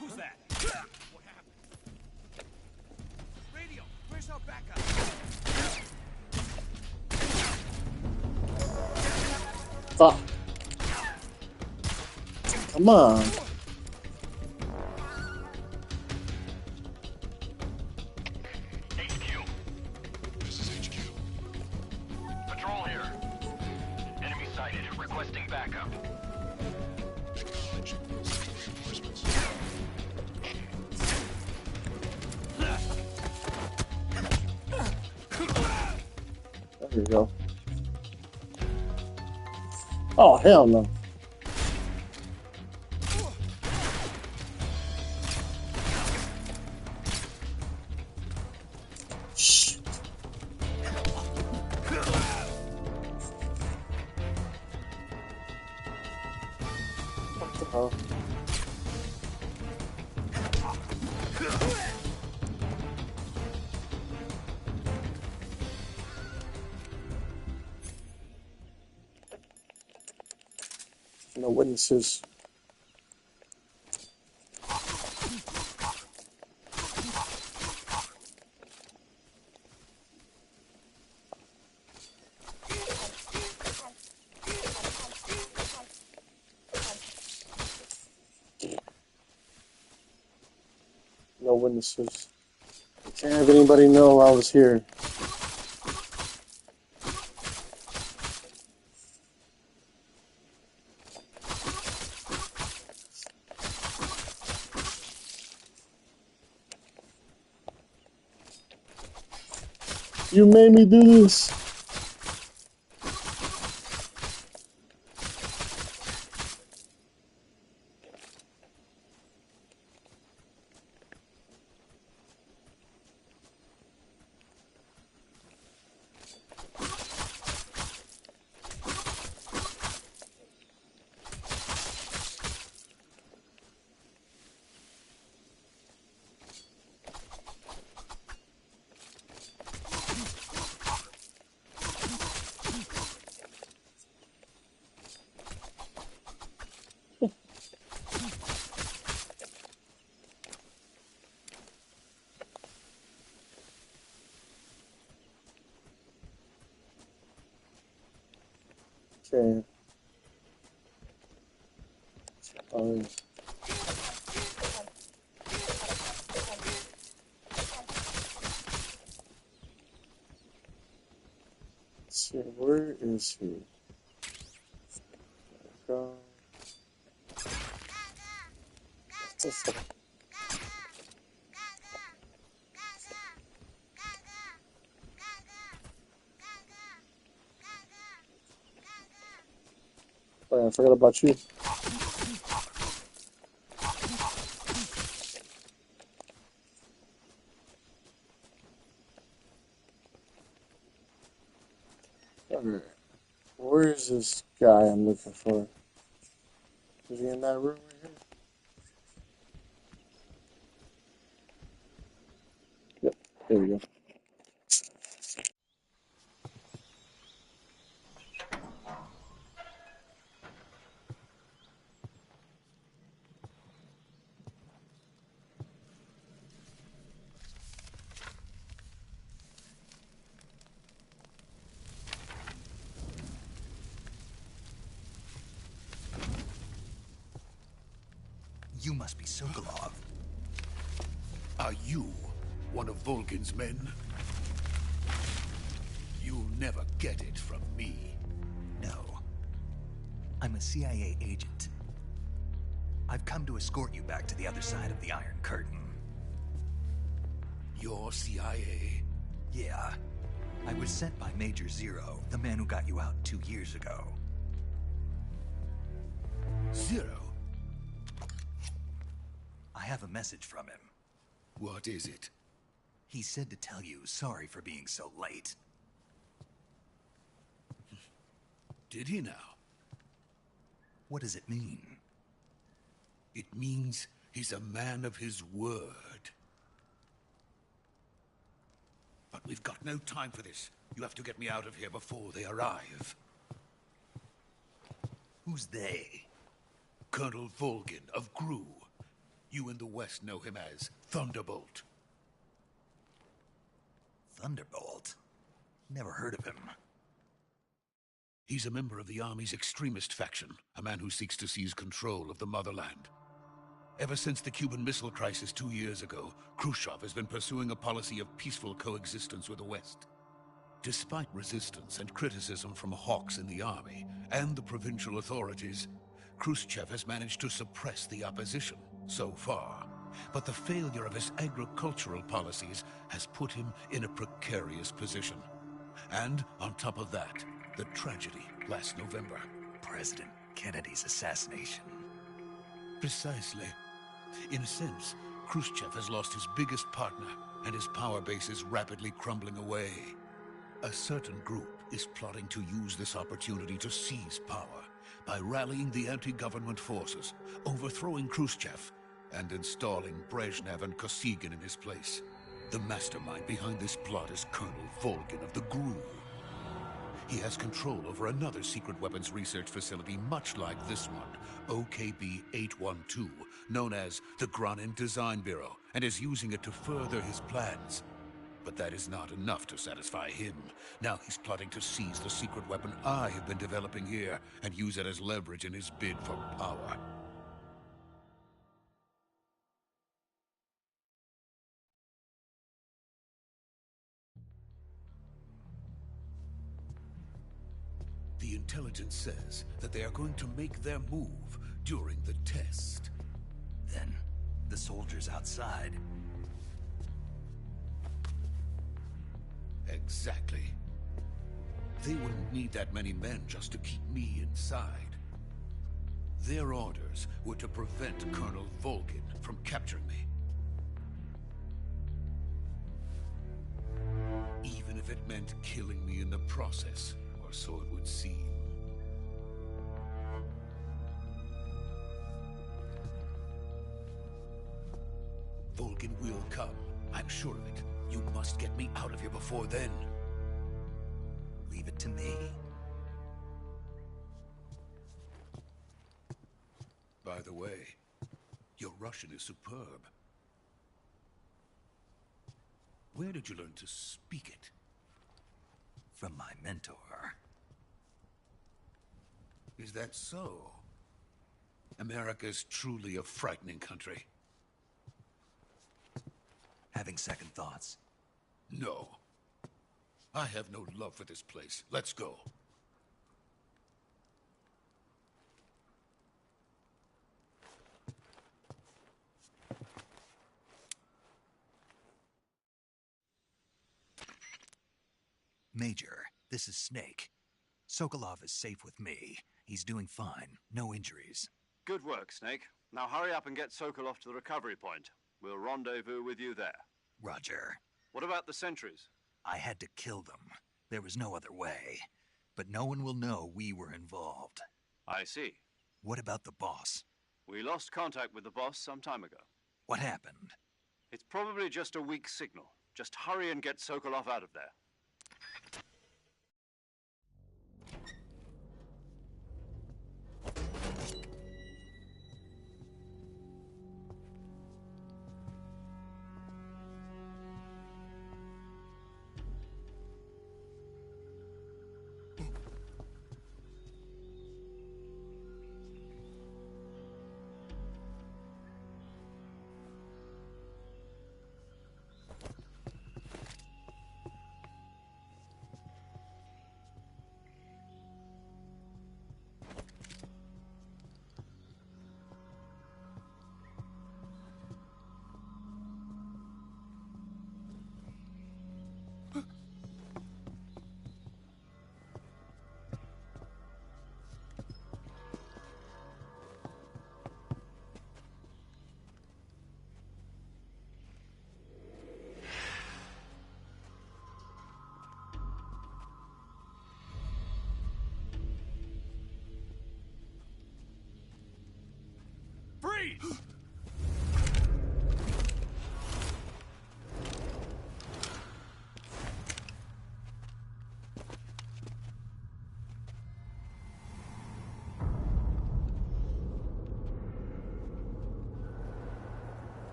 Who's that? What happened? Radio, where's our backup? Fuck. Come on. HQ. This is HQ. Patrol here. Enemy sighted. Requesting backup. Acknowledge. Sending reinforcements. There we go. Oh, hell no. Shh. What the hell? No witnesses. No witnesses. Can't have anybody know I was here. You made me do this. Okay. Alright. Let's see, where is he? Go. Oh, I forgot about you. Okay. Where is this guy I'm looking for? Is he in that room right here? Yep, there we go. You must be Sokolov. Are you one of Volgin's men? You'll never get it from me. No. I'm a CIA agent. I've come to escort you back to the other side of the Iron Curtain. You're CIA? Yeah. I was sent by Major Zero, the man who got you out 2 years ago. Zero? I have a message from him. What is it? He said to tell you sorry for being so late. Did he now? What does it mean? It means he's a man of his word. But we've got no time for this. You have to get me out of here before they arrive. Who's they? Colonel Volgin of GRU. You in the West know him as Thunderbolt. Thunderbolt? Never heard of him. He's a member of the Army's extremist faction, a man who seeks to seize control of the motherland. Ever since the Cuban Missile Crisis 2 years ago, Khrushchev has been pursuing a policy of peaceful coexistence with the West. Despite resistance and criticism from hawks in the army and the provincial authorities, Khrushchev has managed to suppress the opposition so far. But the failure of his agricultural policies has put him in a precarious position. And on top of that, the tragedy last November. President Kennedy's assassination. Precisely. In a sense, Khrushchev has lost his biggest partner, and his power base is rapidly crumbling away. A certain group is plotting to use this opportunity to seize power by rallying the anti-government forces, overthrowing Khrushchev, and installing Brezhnev and Kosygin in his place. The mastermind behind this plot is Colonel Volgin of the GRU. He has control over another secret weapons research facility much like this one, OKB-812, known as the Granin Design Bureau, and is using it to further his plans. But that is not enough to satisfy him. Now he's plotting to seize the secret weapon I have been developing here and use it as leverage in his bid for power. The intelligence says that they are going to make their move during the test. Then, the soldiers outside. Exactly. They wouldn't need that many men just to keep me inside. Their orders were to prevent Colonel Volgin from capturing me. Even if it meant killing me in the process, or so it would seem. Volgin will come. I'm sure of it. You must get me out of here before then. Leave it to me. By the way, your Russian is superb. Where did you learn to speak it? From my mentor. Is that so? America's truly a frightening country. Having second thoughts? No. I have no love for this place. Let's go. Major, this is Snake. Sokolov is safe with me. He's doing fine. No injuries. Good work, Snake. Now hurry up and get Sokolov to the recovery point. We'll rendezvous with you there. Roger. What about the sentries? I had to kill them. There was no other way. But no one will know we were involved. I see. What about the boss? We lost contact with the boss some time ago. What happened? It's probably just a weak signal. Just hurry and get Sokolov out of there. Freeze!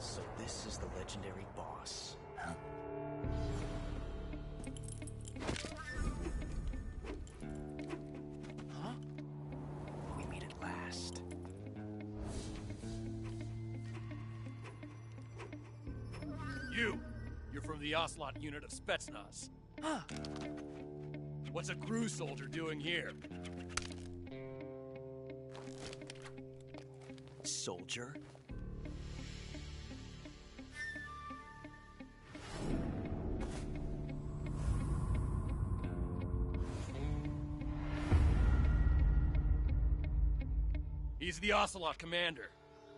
So this is the legendary boss. Huh? Huh? We meet at last. You're from the Ocelot unit of Spetsnaz. Huh. What's a crew soldier doing here? Soldier? He's the Ocelot commander.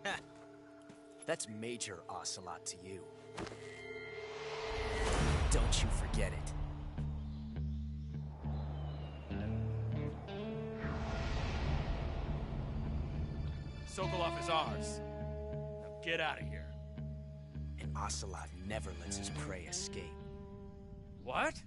Ha! That's Major Ocelot to you. Don't you forget it. Sokolov is ours. Now get out of here. And Ocelot never lets his prey escape. What?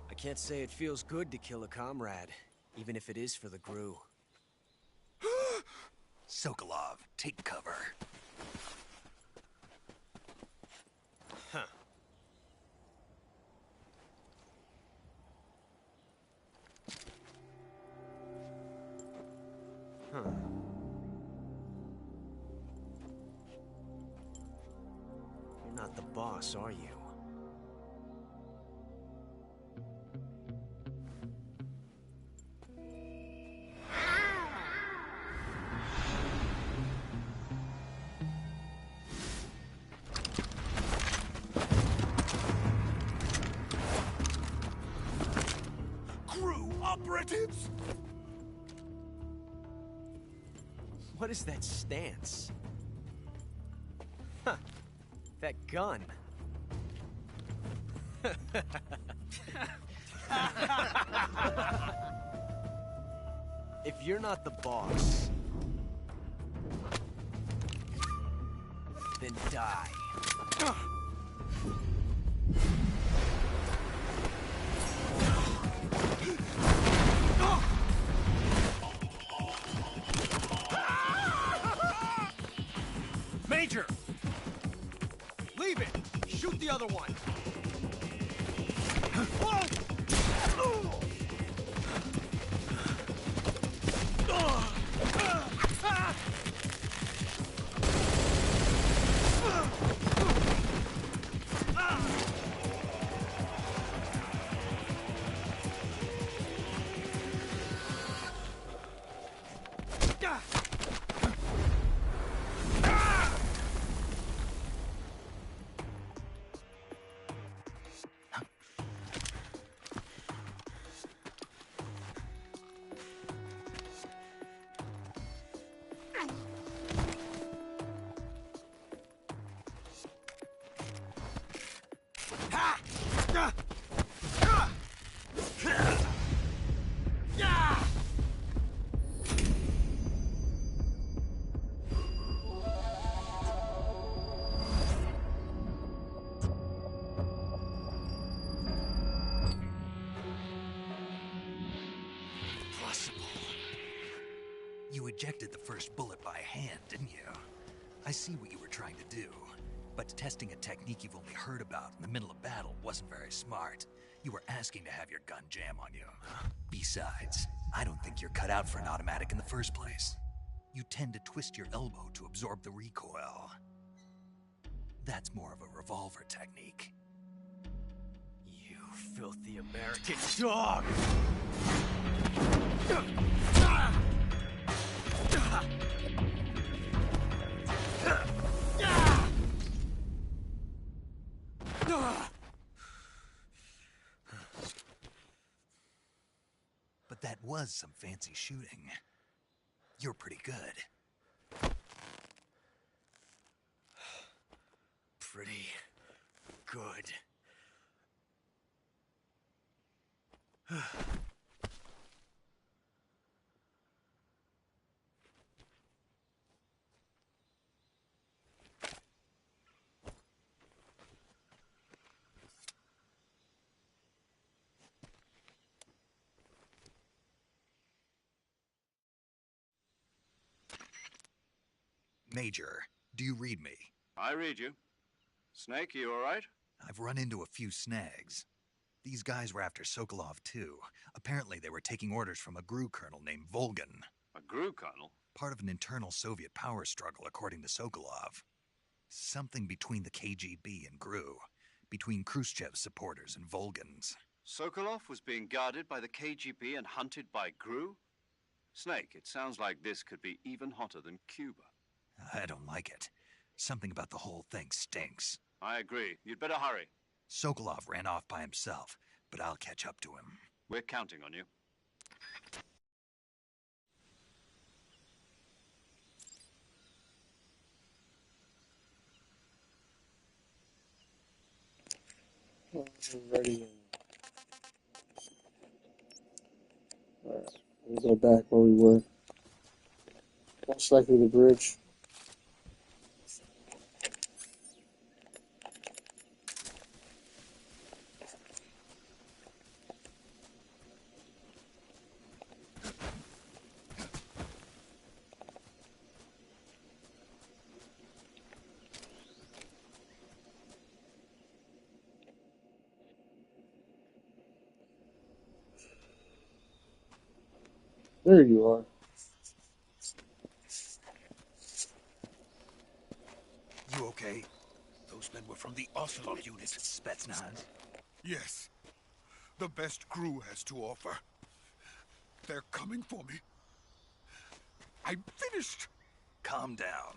I can't say it feels good to kill a comrade, even if it is for the GRU. Sokolov, take cover. Huh. Huh. You're not the boss, are you? operatives? What is that stance? Huh. That gun. If you're not the boss, then die. Major! Leave it! Shoot the other one! You ejected the first bullet by hand, didn't you? I see what you were trying to do. But testing a technique you've only heard about in the middle of battle wasn't very smart. You were asking to have your gun jam on you. Besides, I don't think you're cut out for an automatic in the first place. You tend to twist your elbow to absorb the recoil. That's more of a revolver technique. You filthy American dog! But that was some fancy shooting. You're pretty good. Pretty good. Major, do you read me? I read you. Snake, you all right? I've run into a few snags. These guys were after Sokolov, too. Apparently they were taking orders from a GRU colonel named Volgan. A GRU colonel? Part of an internal Soviet power struggle, according to Sokolov. Something between the KGB and GRU. Between Khrushchev's supporters and Volgan's. Sokolov was being guarded by the KGB and hunted by GRU? Snake, it sounds like this could be even hotter than Cuba. I don't like it. Something about the whole thing stinks. I agree. You'd better hurry. Sokolov ran off by himself, but I'll catch up to him. We're counting on you. Ready. Alright, we'll go back where we were. Most likely the bridge. There you are. You okay? Those men were from the Ocelot unit. Spetsnaz? Yes. The best GRU has to offer. They're coming for me. I'm finished. Calm down.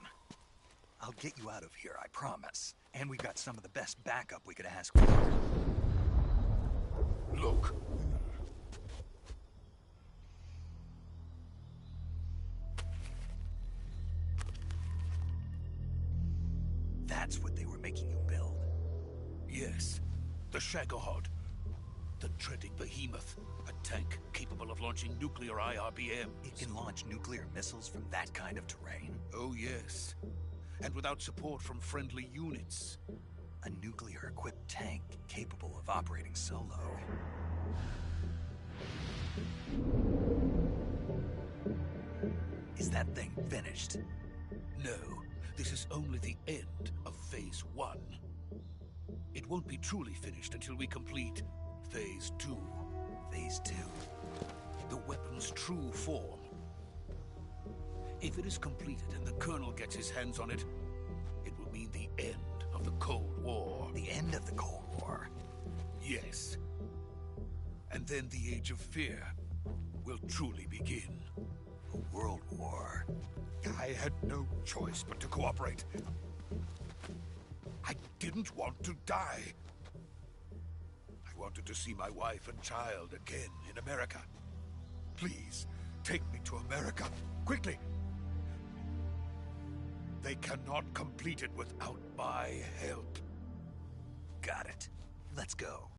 I'll get you out of here, I promise. And we've got some of the best backup we could ask for. Look. That's what they were making you build. Yes, the Shagohod. The dreaded behemoth. A tank capable of launching nuclear IRBMs. It can launch nuclear missiles from that kind of terrain? Oh yes. And without support from friendly units. A nuclear-equipped tank capable of operating solo. Is that thing finished? No, this is only the end of Phase 1. It won't be truly finished until we complete Phase 2. Phase 2? The weapon's true form. If it is completed and the Colonel gets his hands on it, it will mean the end of the Cold War. The end of the Cold War? Yes. And then the Age of Fear will truly begin. A world war. I had no choice but to cooperate. I didn't want to die. I wanted to see my wife and child again in America. Please, take me to America, quickly. They cannot complete it without my help. Got it. Let's go.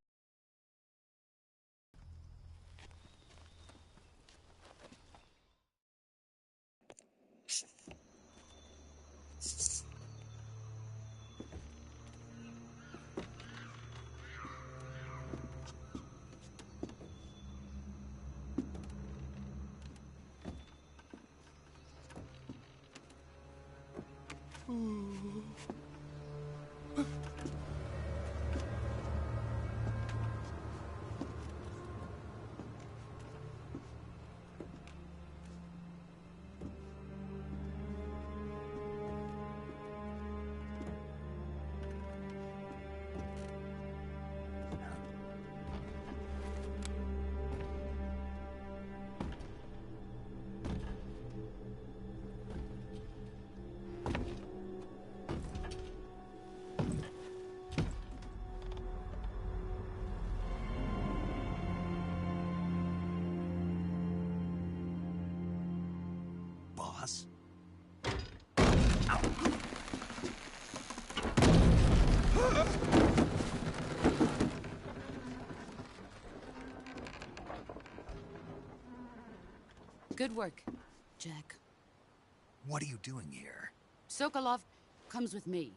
Boss? Good work, Jack. What are you doing here? Sokolov comes with me.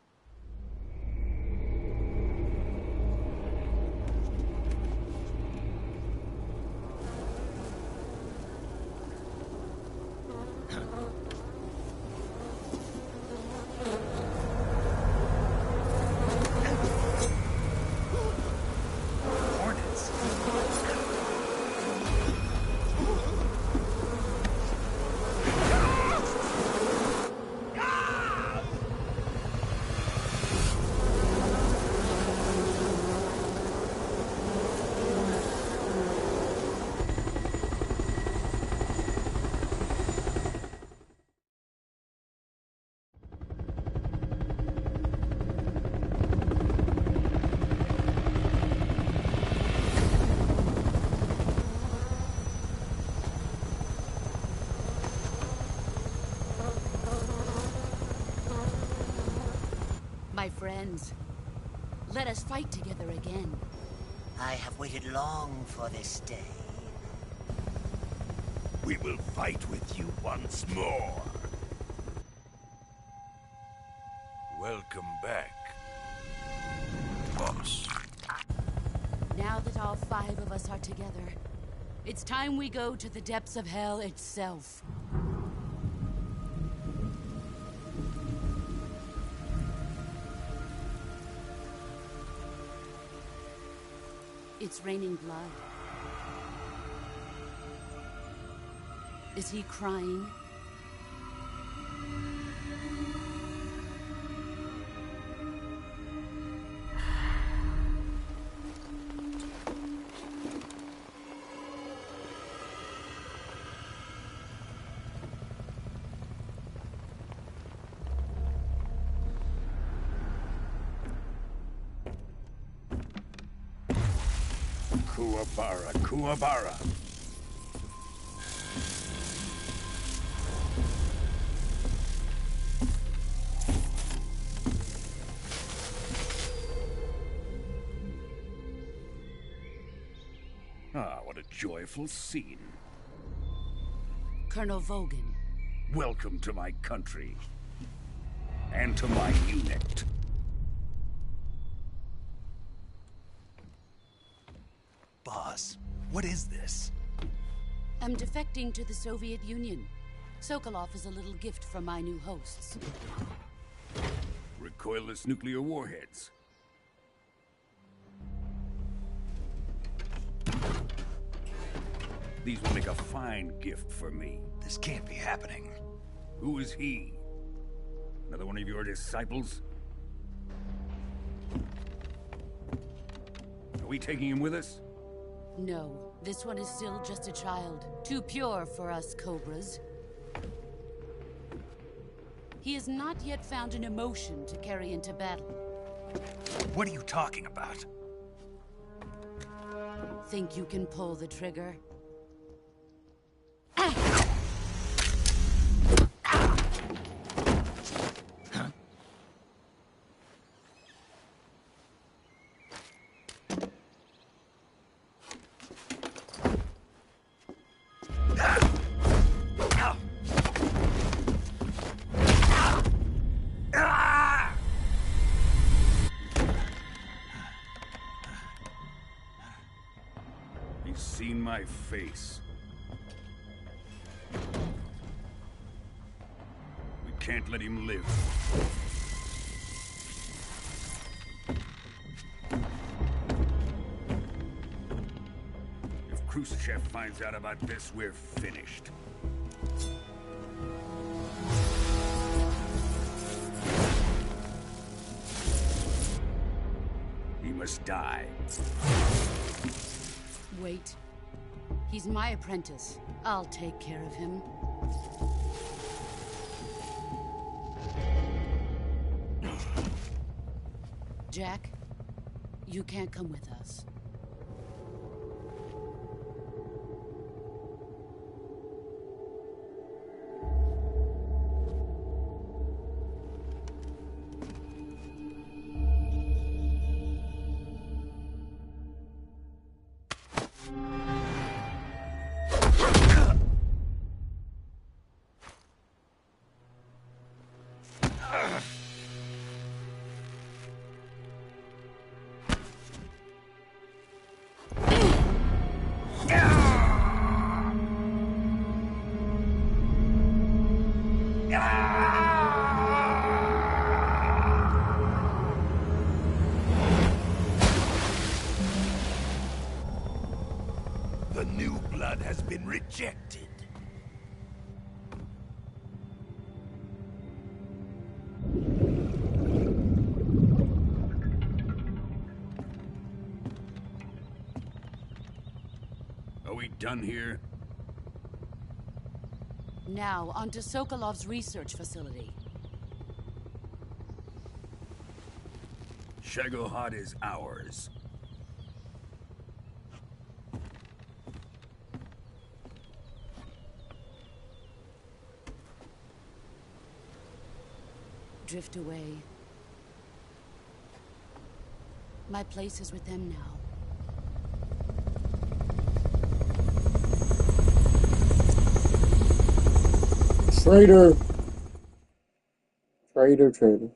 Hornets? My friends, let us fight together again. I have waited long for this day. We will fight with you once more. Welcome back, boss. Now that all 5 of us are together, it's time we go to the depths of hell itself. It's raining blood. Is he crying? Kuwabara, Kuwabara. Ah, what a joyful scene. Colonel Vogan. Welcome to my country. And to my unit. Boss, what is this? I'm defecting to the Soviet Union. Sokolov is a little gift from my new hosts. Recoilless nuclear warheads. These will make a fine gift for me. This can't be happening. Who is he? Another one of your disciples? Are we taking him with us? No, this one is still just a child. Too pure for us Cobras. He has not yet found an emotion to carry into battle. What are you talking about? Think you can pull the trigger? He's seen my face. We can't let him live. If Khrushchev finds out about this, we're finished. He must die. Wait. He's my apprentice. I'll take care of him. Jack, you can't come with us. The new blood has been rejected. Are we done here? Now, onto Sokolov's research facility. Shagohod is ours. Drift away. My place is with them now. Traitor. Traitor, traitor.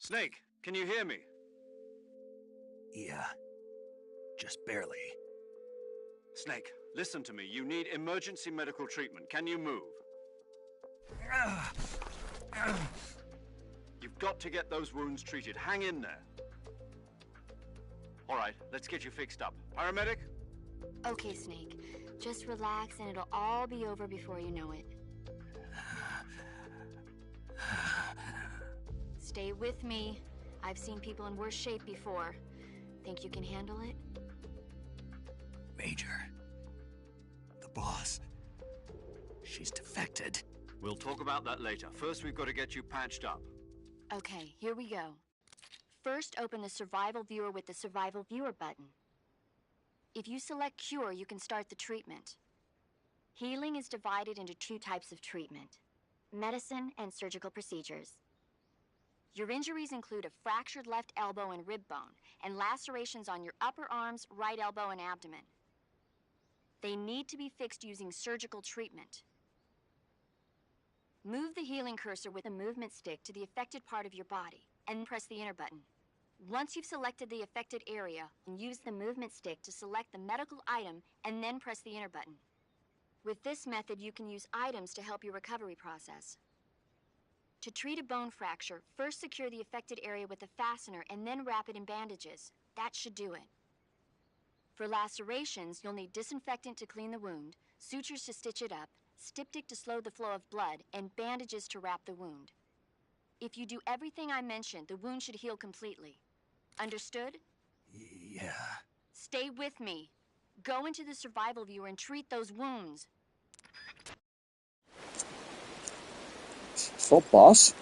Snake, can you hear me? Yeah. Just barely. Snake, listen to me. You need emergency medical treatment. Can you move? You've got to get those wounds treated. Hang in there. All right, let's get you fixed up. Paramedic? Okay, Snake. Just relax and it'll all be over before you know it. Stay with me. I've seen people in worse shape before. Think you can handle it? Major. The boss. She's defected. We'll talk about that later. First, we've got to get you patched up. Okay, here we go. First, open the Survival Viewer with the Survival Viewer button. If you select Cure, you can start the treatment. Healing is divided into 2 types of treatment: medicine and surgical procedures. Your injuries include a fractured left elbow and rib bone, and lacerations on your upper arms, right elbow, and abdomen. They need to be fixed using surgical treatment. Move the healing cursor with a movement stick to the affected part of your body, and press the enter button. Once you've selected the affected area, use the movement stick to select the medical item, and then press the enter button. With this method, you can use items to help your recovery process. To treat a bone fracture, first secure the affected area with a fastener and then wrap it in bandages. That should do it. For lacerations, you'll need disinfectant to clean the wound, sutures to stitch it up, styptic to slow the flow of blood, and bandages to wrap the wound. If you do everything I mentioned, the wound should heal completely. Understood? Yeah. Stay with me. Go into the Survival Viewer and treat those wounds. So, boss.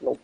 Nope.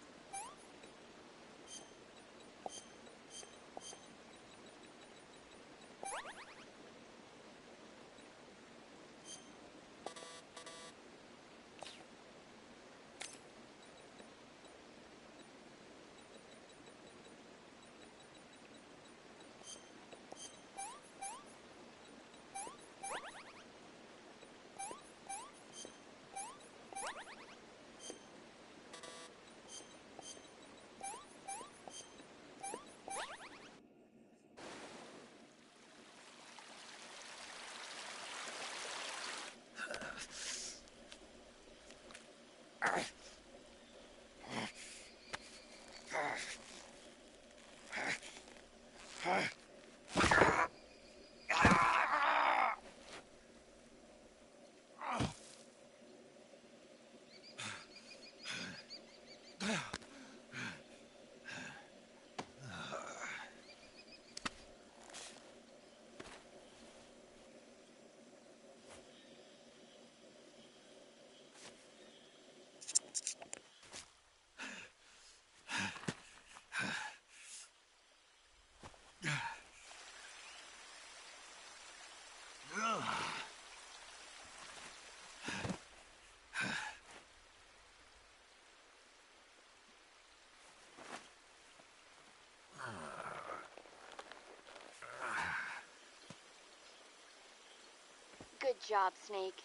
Good job, Snake.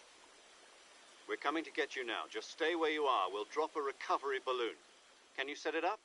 We're coming to get you now. Just stay where you are. We'll drop a recovery balloon. Can you set it up?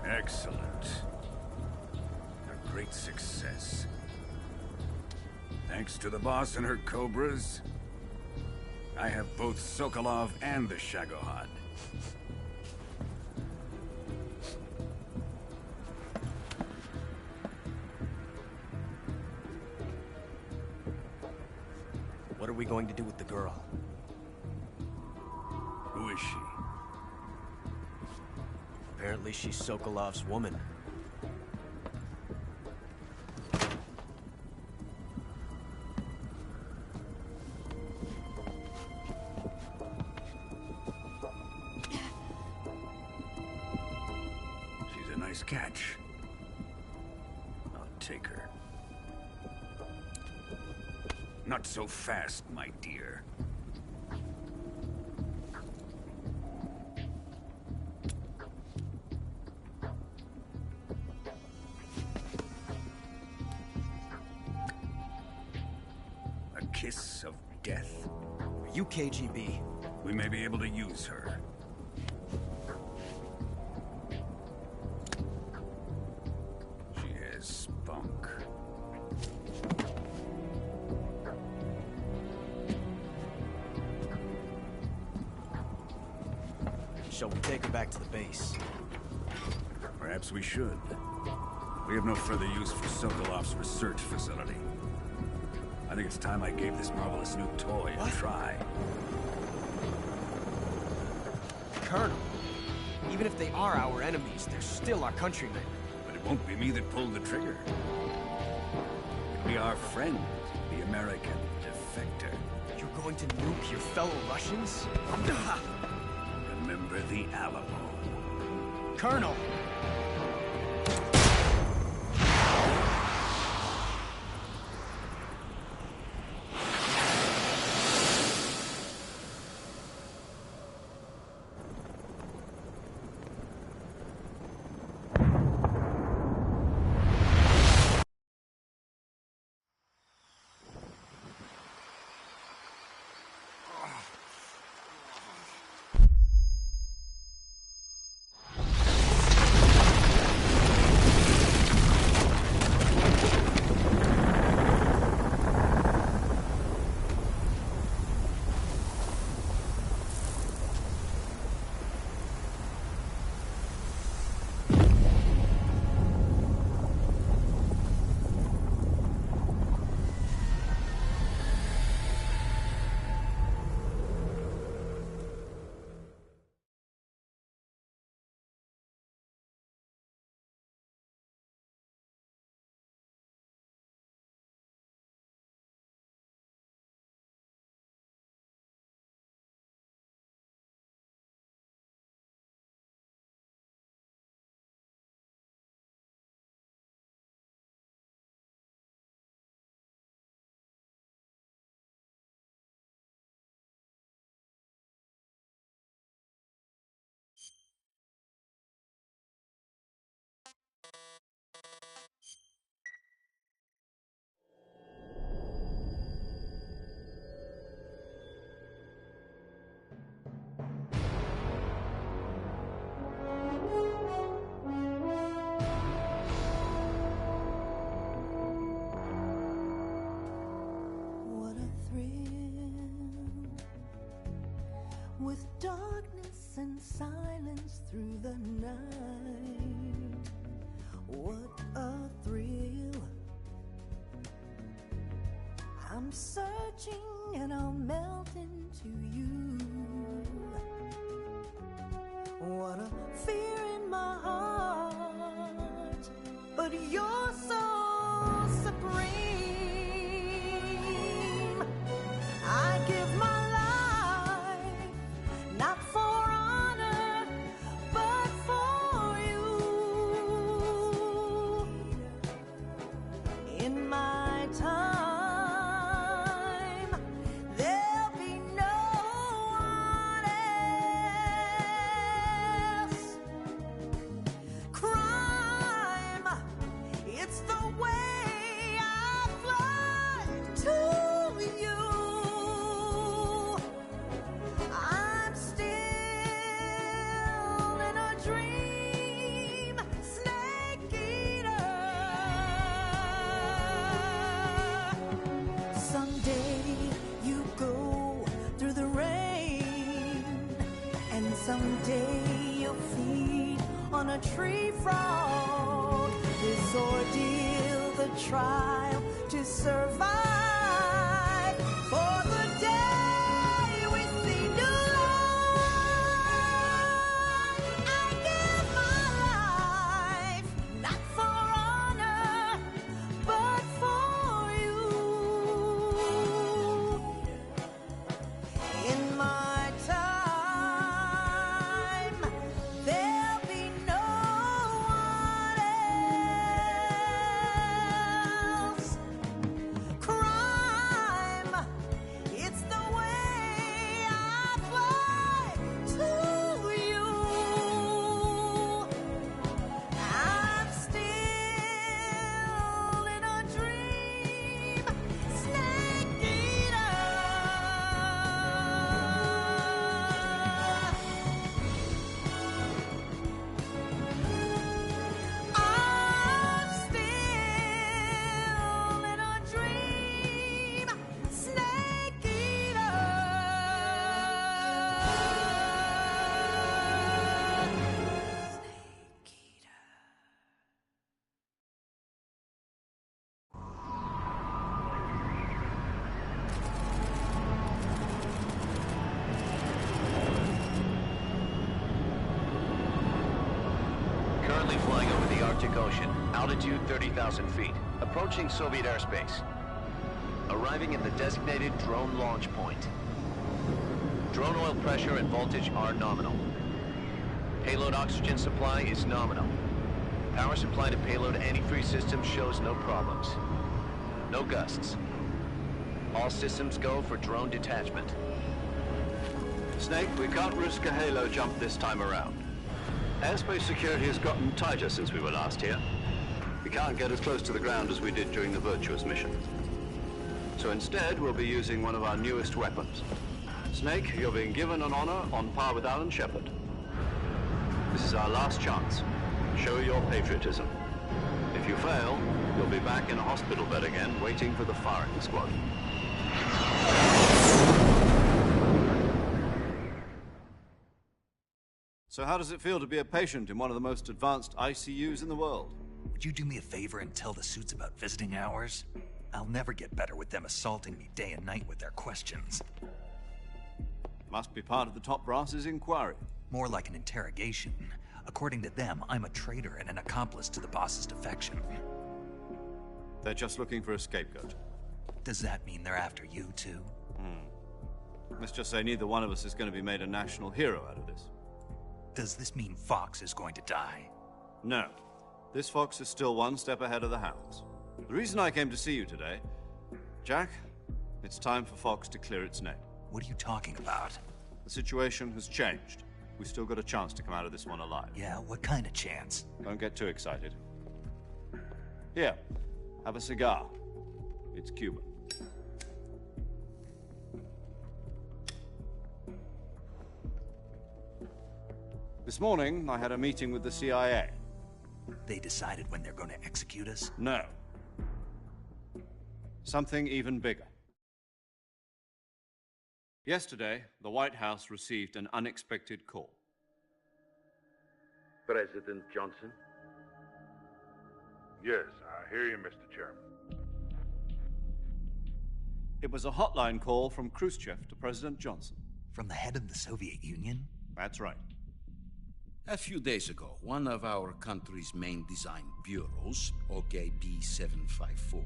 Excellent. A great success. Thanks to the boss and her cobras, I have both Sokolov and the Shagohod. What are we going to do with the girl? Who is she? Apparently she's Sokolov's woman. She's a nice catch. I'll take her. Not so fast, my dear. A kiss of death? Are you KGB? We may be able to use her. She has spunk. Shall we take her back to the base? Perhaps we should. We have no further use for Sokolov's research facility. I think it's time I gave this marvelous new toy a try. Colonel, even if they are our enemies, they're still our countrymen. But it won't be me that pulled the trigger. It'll be our friend, the American defector. You're going to nuke your fellow Russians? Remember the Alamo. Colonel! With darkness and silence through the night, what a thrill. I'm searching and I'll melt into you. What a fear in my heart, but you're so supreme. I give my life, not for honor, but for you. In my time, on a tree frog. This ordeal, the trial to survive. For the day we see new life, I give my life, not for honor, but for you. In my time, there'll be no one else. Crime, it's the way I fly to you. I'm still in a dream, snake eater. I'm still in a dream, snake eater. Snake eater. Currently flying over the Arctic Ocean, altitude 30,000 feet, approaching Soviet airspace. Arriving at the designated drone launch point. Drone oil pressure and voltage are nominal. Payload oxygen supply is nominal. Power supply to payload anti-freeze system shows no problems. No gusts. All systems go for drone detachment. Snake, we can't risk a halo jump this time around. Airspace security has gotten tighter since we were last here. We can't get as close to the ground as we did during the Virtuous mission. So instead, we'll be using one of our newest weapons. Snake, you're being given an honor on par with Alan Shepard. This is our last chance. Show your patriotism. If you fail, you'll be back in a hospital bed again, waiting for the firing squad. So how does it feel to be a patient in one of the most advanced ICUs in the world? Would you do me a favor and tell the suits about visiting hours? I'll never get better with them assaulting me day and night with their questions. Must be part of the top brass's inquiry. More like an interrogation. According to them, I'm a traitor and an accomplice to the boss's defection. They're just looking for a scapegoat. Does that mean they're after you, too? Let's just say neither one of us is going to be made a national hero out of this. Does this mean Fox is going to die? No. This fox is still one step ahead of the hounds. The reason I came to see you today, Jack, it's time for Fox to clear its name. What are you talking about? The situation has changed. We've still got a chance to come out of this one alive. Yeah, what kind of chance? Don't get too excited. Here, have a cigar. It's Cuban. This morning, I had a meeting with the CIA. They decided when they're going to execute us? No. Something even bigger. Yesterday, the White House received an unexpected call. President Johnson? Yes, I hear you, Mr. Chairman. It was a hotline call from Khrushchev to President Johnson. From the head of the Soviet Union? That's right. A few days ago, one of our country's main design bureaus, OKB 754,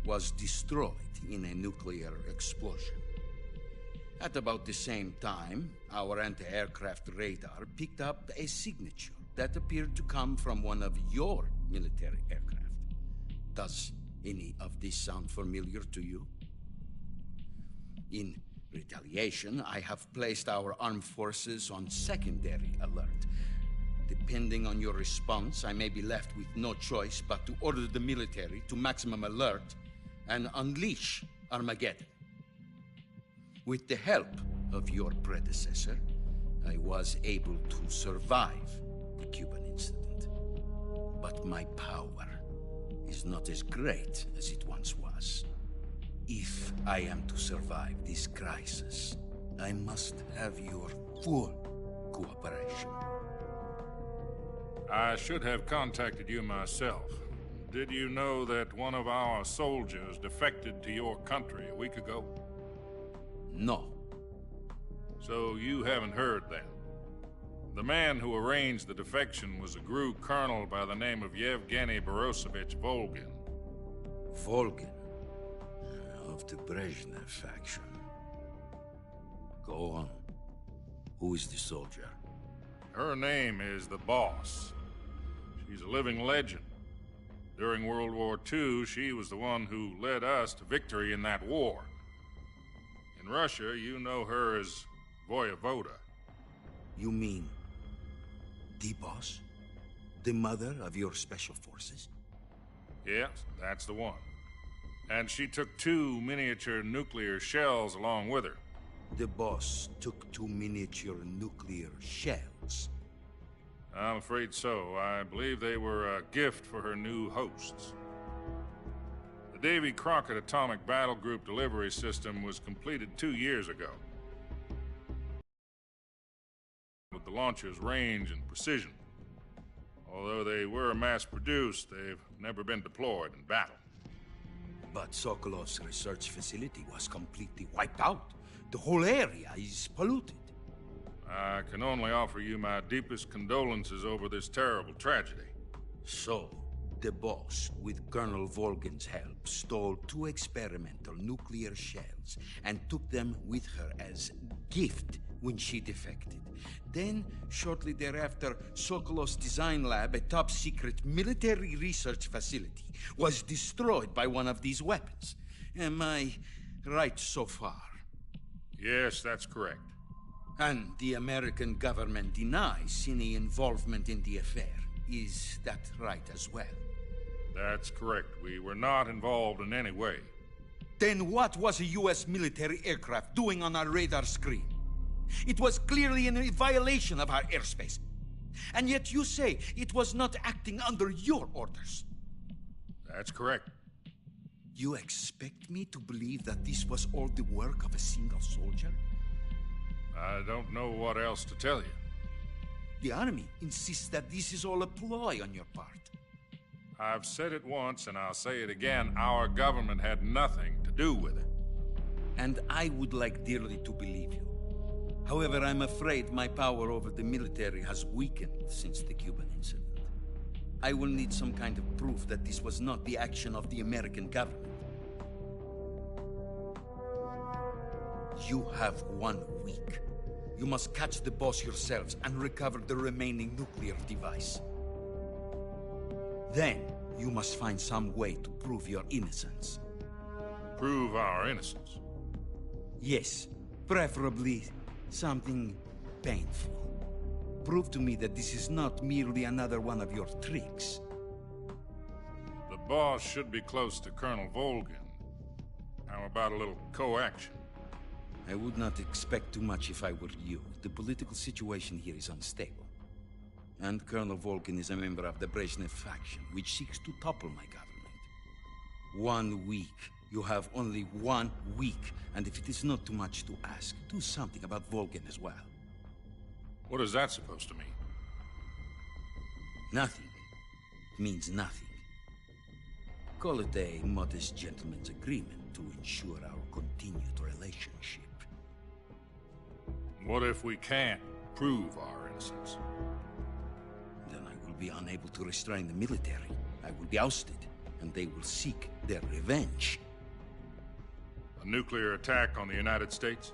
was destroyed in a nuclear explosion. At about the same time, our anti-aircraft radar picked up a signature that appeared to come from one of your military aircraft. Does any of this sound familiar to you? In retaliation, I have placed our armed forces on secondary alert. Depending on your response, I may be left with no choice but to order the military to maximum alert and unleash Armageddon. With the help of your predecessor, I was able to survive the Cuban incident. But my power is not as great as it once was. If I am to survive this crisis, I must have your full cooperation. I should have contacted you myself. Did you know that one of our soldiers defected to your country a week ago? No. So you haven't heard then. The man who arranged the defection was a GRU colonel by the name of Yevgeny Borosovich Volgin. Volgin? Of the Brezhnev faction. Go on. Who is the soldier? Her name is the Boss. She's a living legend. During World War II, she was the one who led us to victory in that war. In Russia, you know her as Voyevoda. You mean the Boss? The mother of your special forces? Yes, that's the one. And she took 2 miniature nuclear shells along with her. The Boss took 2 miniature nuclear shells? I'm afraid so. I believe they were a gift for her new hosts. The Davy Crockett Atomic Battle Group delivery system was completed 2 years ago. With the launcher's range and precision. Although they were mass-produced, they've never been deployed in battle. But Sokolov's research facility was completely wiped out. The whole area is polluted. I can only offer you my deepest condolences over this terrible tragedy. So, the Boss, with Colonel Volgin's help, stole 2 experimental nuclear shells and took them with her as gift when she defected. Then, shortly thereafter, Sokolov's design lab, a top-secret military research facility, was destroyed by one of these weapons. Am I right so far? Yes, that's correct. And the American government denies any involvement in the affair. Is that right as well? That's correct. We were not involved in any way. Then what was a U.S. military aircraft doing on our radar screen? It was clearly in violation of our airspace. And yet you say it was not acting under your orders. That's correct. You expect me to believe that this was all the work of a single soldier? I don't know what else to tell you. The Army insists that this is all a ploy on your part. I've said it once, and I'll say it again. Our government had nothing to do with it. And I would like dearly to believe you. However, I'm afraid my power over the military has weakened since the Cuban incident. I will need some kind of proof that this was not the action of the American government. You have 1 week. You must catch the Boss yourselves and recover the remaining nuclear device. Then, you must find some way to prove your innocence. Prove our innocence? Yes, preferably something painful. Prove to me that this is not merely another one of your tricks. The Boss should be close to Colonel Volgin. How about a little co-action? I would not expect too much if I were you. The political situation here is unstable. And Colonel Volgin is a member of the Brezhnev faction, which seeks to topple my government. 1 week. You have only 1 week. And if it is not too much to ask, do something about Volgin as well. What is that supposed to mean? Nothing. It means nothing. Call it a modest gentleman's agreement to ensure our continued relationship. What if we can't prove our innocence? Then I will be unable to restrain the military. I will be ousted, and they will seek their revenge. A nuclear attack on the United States?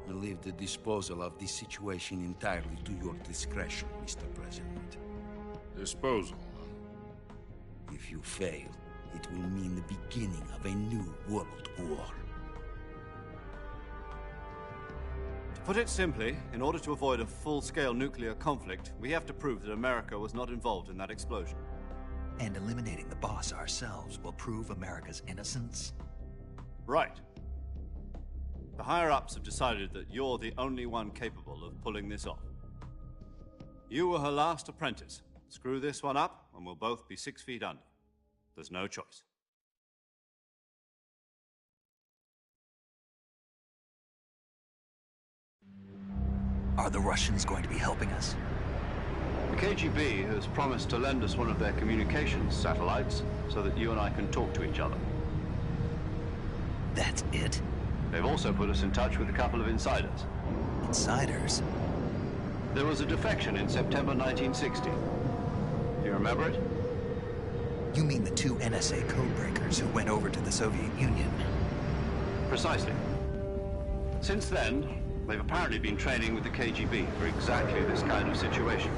I leave the disposal of this situation entirely to your discretion, Mr. President. Disposal? If you fail, it will mean the beginning of a new world war. To put it simply, in order to avoid a full-scale nuclear conflict, we have to prove that America was not involved in that explosion. And eliminating the Boss ourselves will prove America's innocence? Right. The higher-ups have decided that you're the only one capable of pulling this off. You were her last apprentice. Screw this one up, and we'll both be 6 feet under. There's no choice. Are the Russians going to be helping us? The KGB has promised to lend us one of their communications satellites so that you and I can talk to each other. That's it? They've also put us in touch with a couple of insiders. Insiders? There was a defection in September 1960. Do you remember it? You mean the two NSA codebreakers who went over to the Soviet Union? Precisely. Since then, they've apparently been training with the KGB for exactly this kind of situation.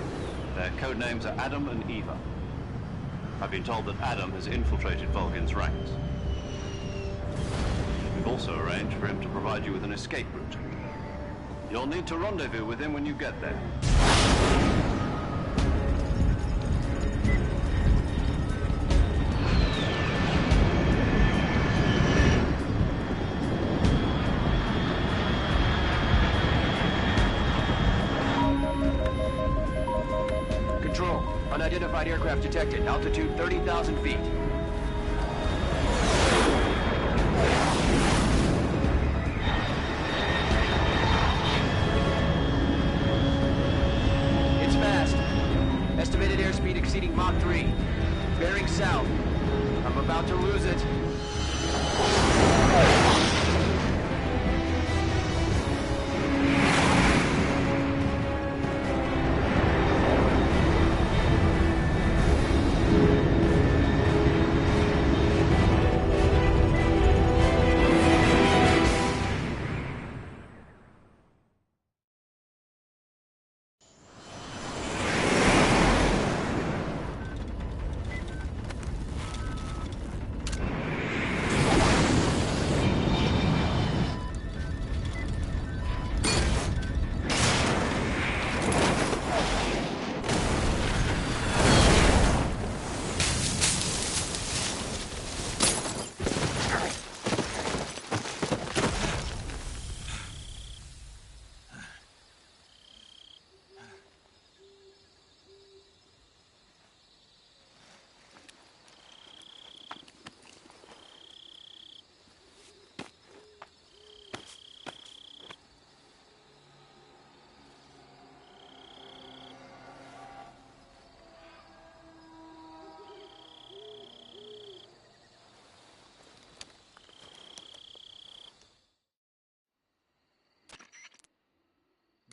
Their code names are Adam and Eva. I've been told that Adam has infiltrated Volgin's ranks. We've also arranged for him to provide you with an escape route. You'll need to rendezvous with him when you get there. Control, unidentified aircraft detected. Altitude 30,000 feet. It's fast. Estimated airspeed exceeding Mach 3. Bearing south. I'm about to lose it.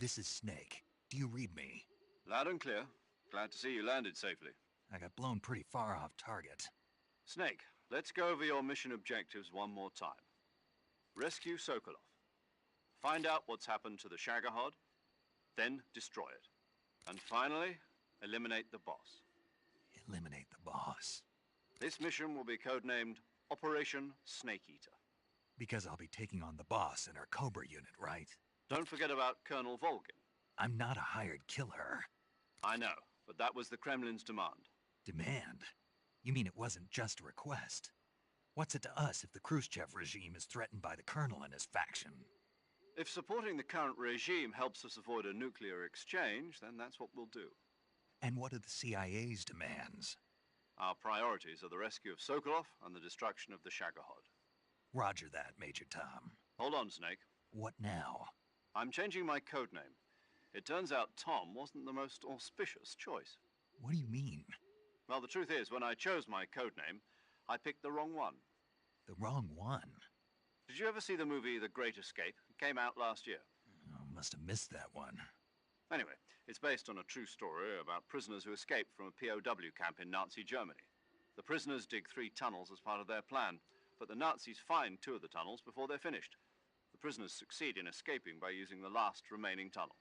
This is Snake. Do you read me? Loud and clear. Glad to see you landed safely. I got blown pretty far off target. Snake, let's go over your mission objectives one more time. Rescue Sokolov. Find out what's happened to the Shagohod, then destroy it. And finally, eliminate the boss. Eliminate the boss. This mission will be codenamed Operation Snake-Eater. Because I'll be taking on the boss in our Cobra unit, right? Don't forget about Colonel Volgin. I'm not a hired killer. I know, but that was the Kremlin's demand. Demand? You mean it wasn't just a request? What's it to us if the Khrushchev regime is threatened by the Colonel and his faction? If supporting the current regime helps us avoid a nuclear exchange, then that's what we'll do. And what are the CIA's demands? Our priorities are the rescue of Sokolov and the destruction of the Shagohod. Roger that, Major Tom. Hold on, Snake. What now? I'm changing my codename. It turns out Tom wasn't the most auspicious choice. What do you mean? Well, the truth is, when I chose my codename, I picked the wrong one. The wrong one? Did you ever see the movie The Great Escape? It came out last year. Oh, must have missed that one. Anyway, it's based on a true story about prisoners who escaped from a POW camp in Nazi Germany. The prisoners dig 3 tunnels as part of their plan, but the Nazis find 2 of the tunnels before they're finished. The prisoners succeed in escaping by using the last remaining tunnel.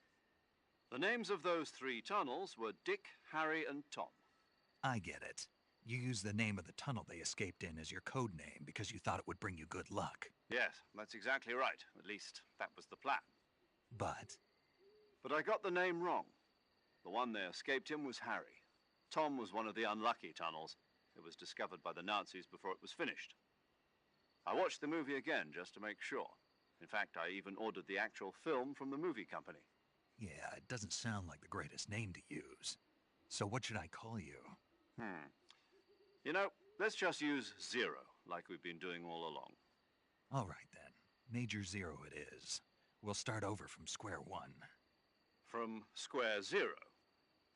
The names of those 3 tunnels were Dick, Harry, and Tom. I get it. You used the name of the tunnel they escaped in as your code name because you thought it would bring you good luck. Yes, that's exactly right. At least, that was the plan. But I got the name wrong. The one they escaped in was Harry. Tom was one of the unlucky tunnels. It was discovered by the Nazis before it was finished. I watched the movie again just to make sure. In fact, I even ordered the actual film from the movie company. yeah, it doesn't sound like the greatest name to use. So what should I call you? You know, let's just use Zero, like we've been doing all along. All right then. Major Zero it is. We'll start over from square one. From square 0.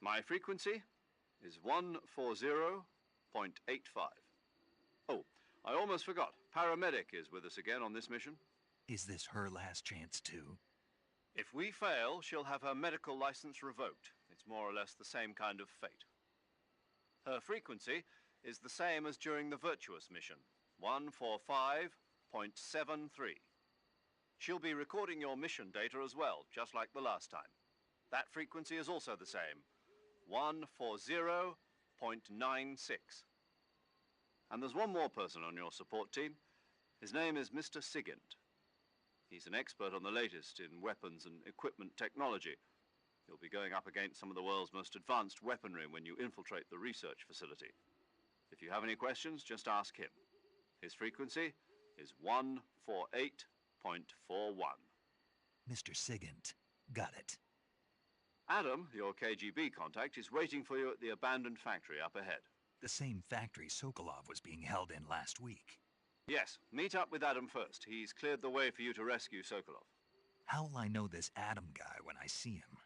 My frequency is 140.85. Oh, I almost forgot. Paramedic is with us again on this mission. Is this her last chance, too? If we fail, she'll have her medical license revoked. It's more or less the same kind of fate. Her frequency is the same as during the Virtuous mission, 145.73. She'll be recording your mission data as well, just like the last time. That frequency is also the same, 140.96. And there's one more person on your support team. His name is Mr. Sigint. He's an expert on the latest in weapons and equipment technology. You'll be going up against some of the world's most advanced weaponry when you infiltrate the research facility. If you have any questions, just ask him. His frequency is 148.41. Mr. Sigint. Got it. Adam, your KGB contact, is waiting for you at the abandoned factory up ahead. The same factory Sokolov was being held in last week. Yes, meet up with Adam first. He's cleared the way for you to rescue Sokolov. How'll I know this Adam guy when I see him?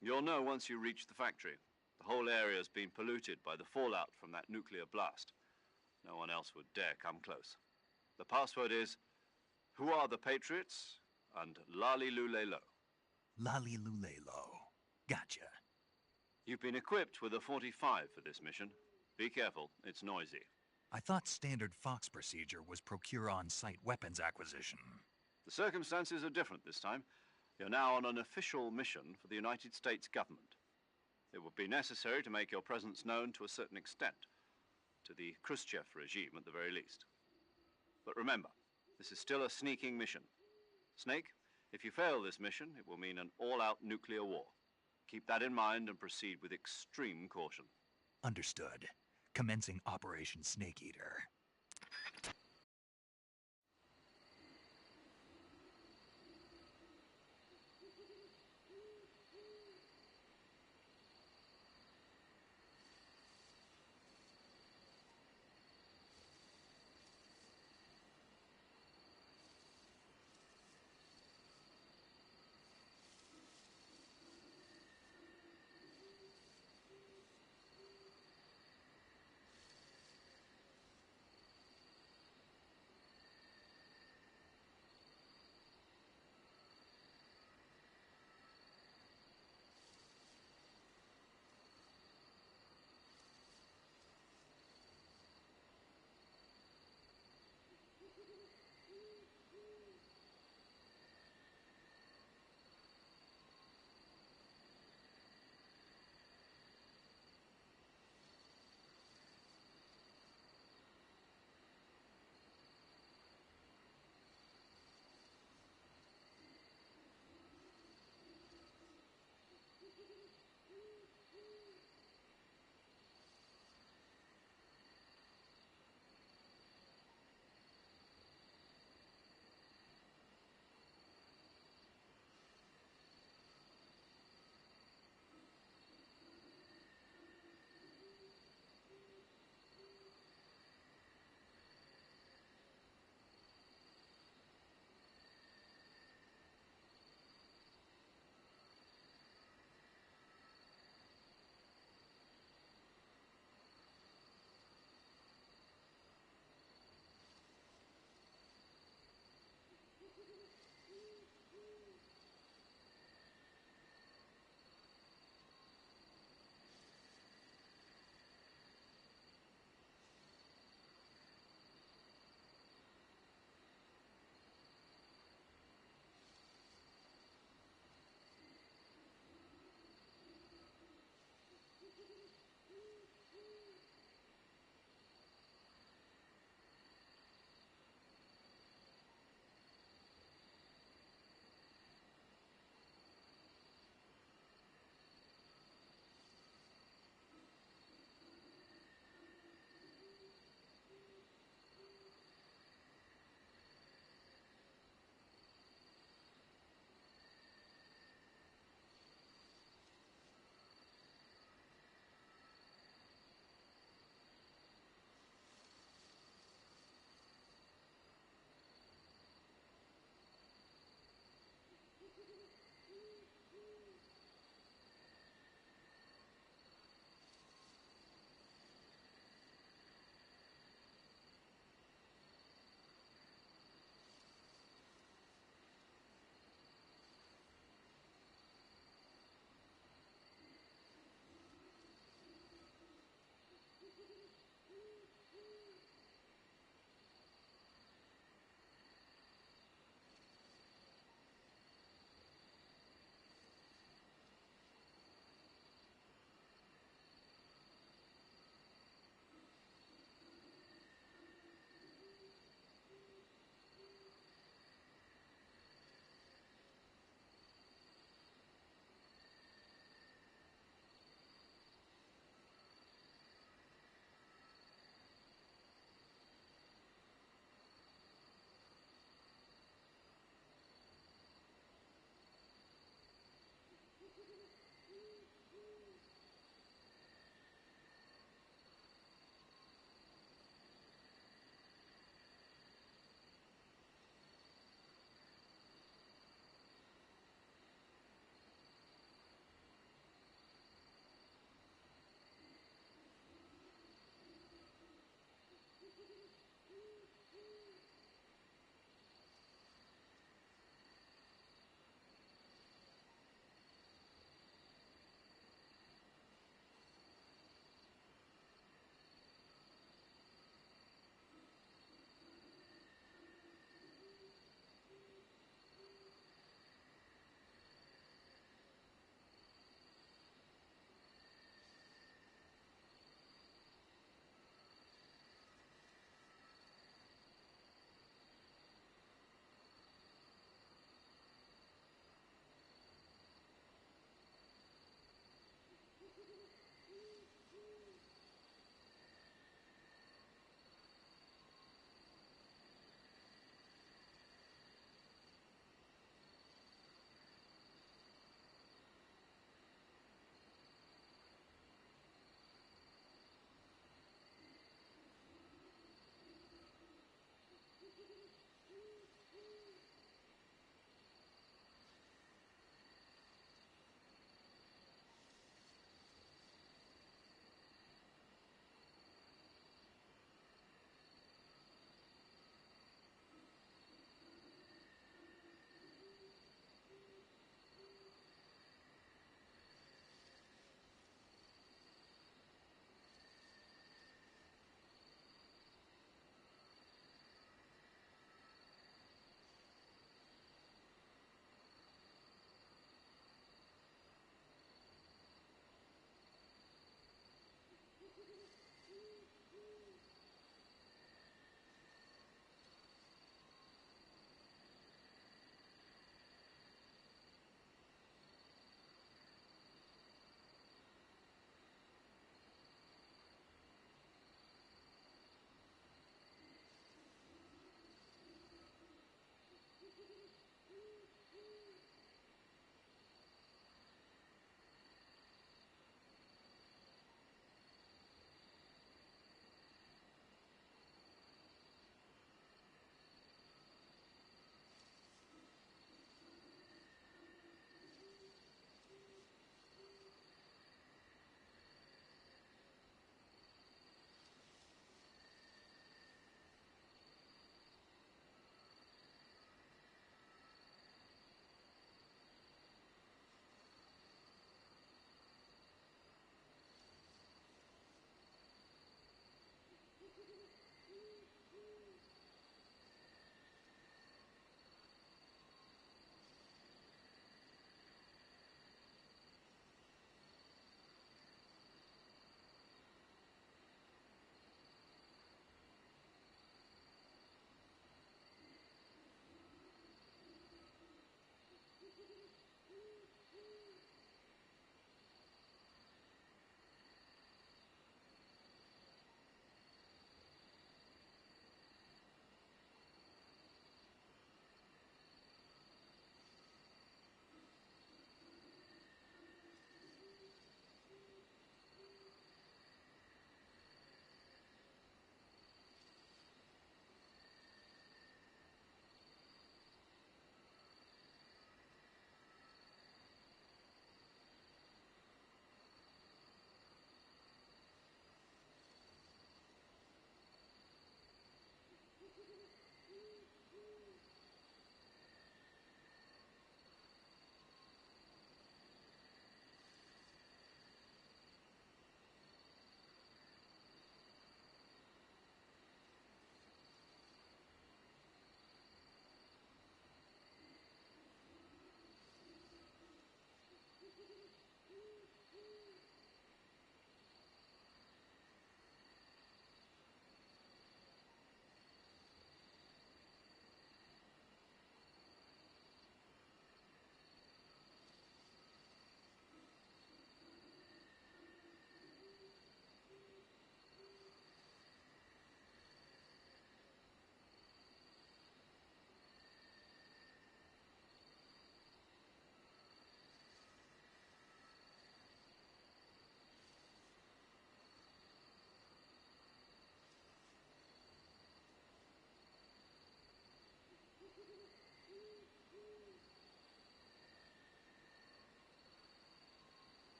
You'll know once you reach the factory. The whole area's been polluted by the fallout from that nuclear blast. No one else would dare come close. The password is, "Who are the Patriots?" and "Lali Lulelo." Lali Lulelo. Gotcha. You've been equipped with a 45 for this mission. Be careful, it's noisy. I thought standard Fox procedure was procure on-site weapons acquisition. The circumstances are different this time. You're now on an official mission for the United States government. It would be necessary to make your presence known to a certain extent, to the Khrushchev regime at the very least. But remember, this is still a sneaking mission. Snake, if you fail this mission, it will mean an all-out nuclear war. Keep that in mind and proceed with extreme caution. Understood. Commencing Operation Snake Eater.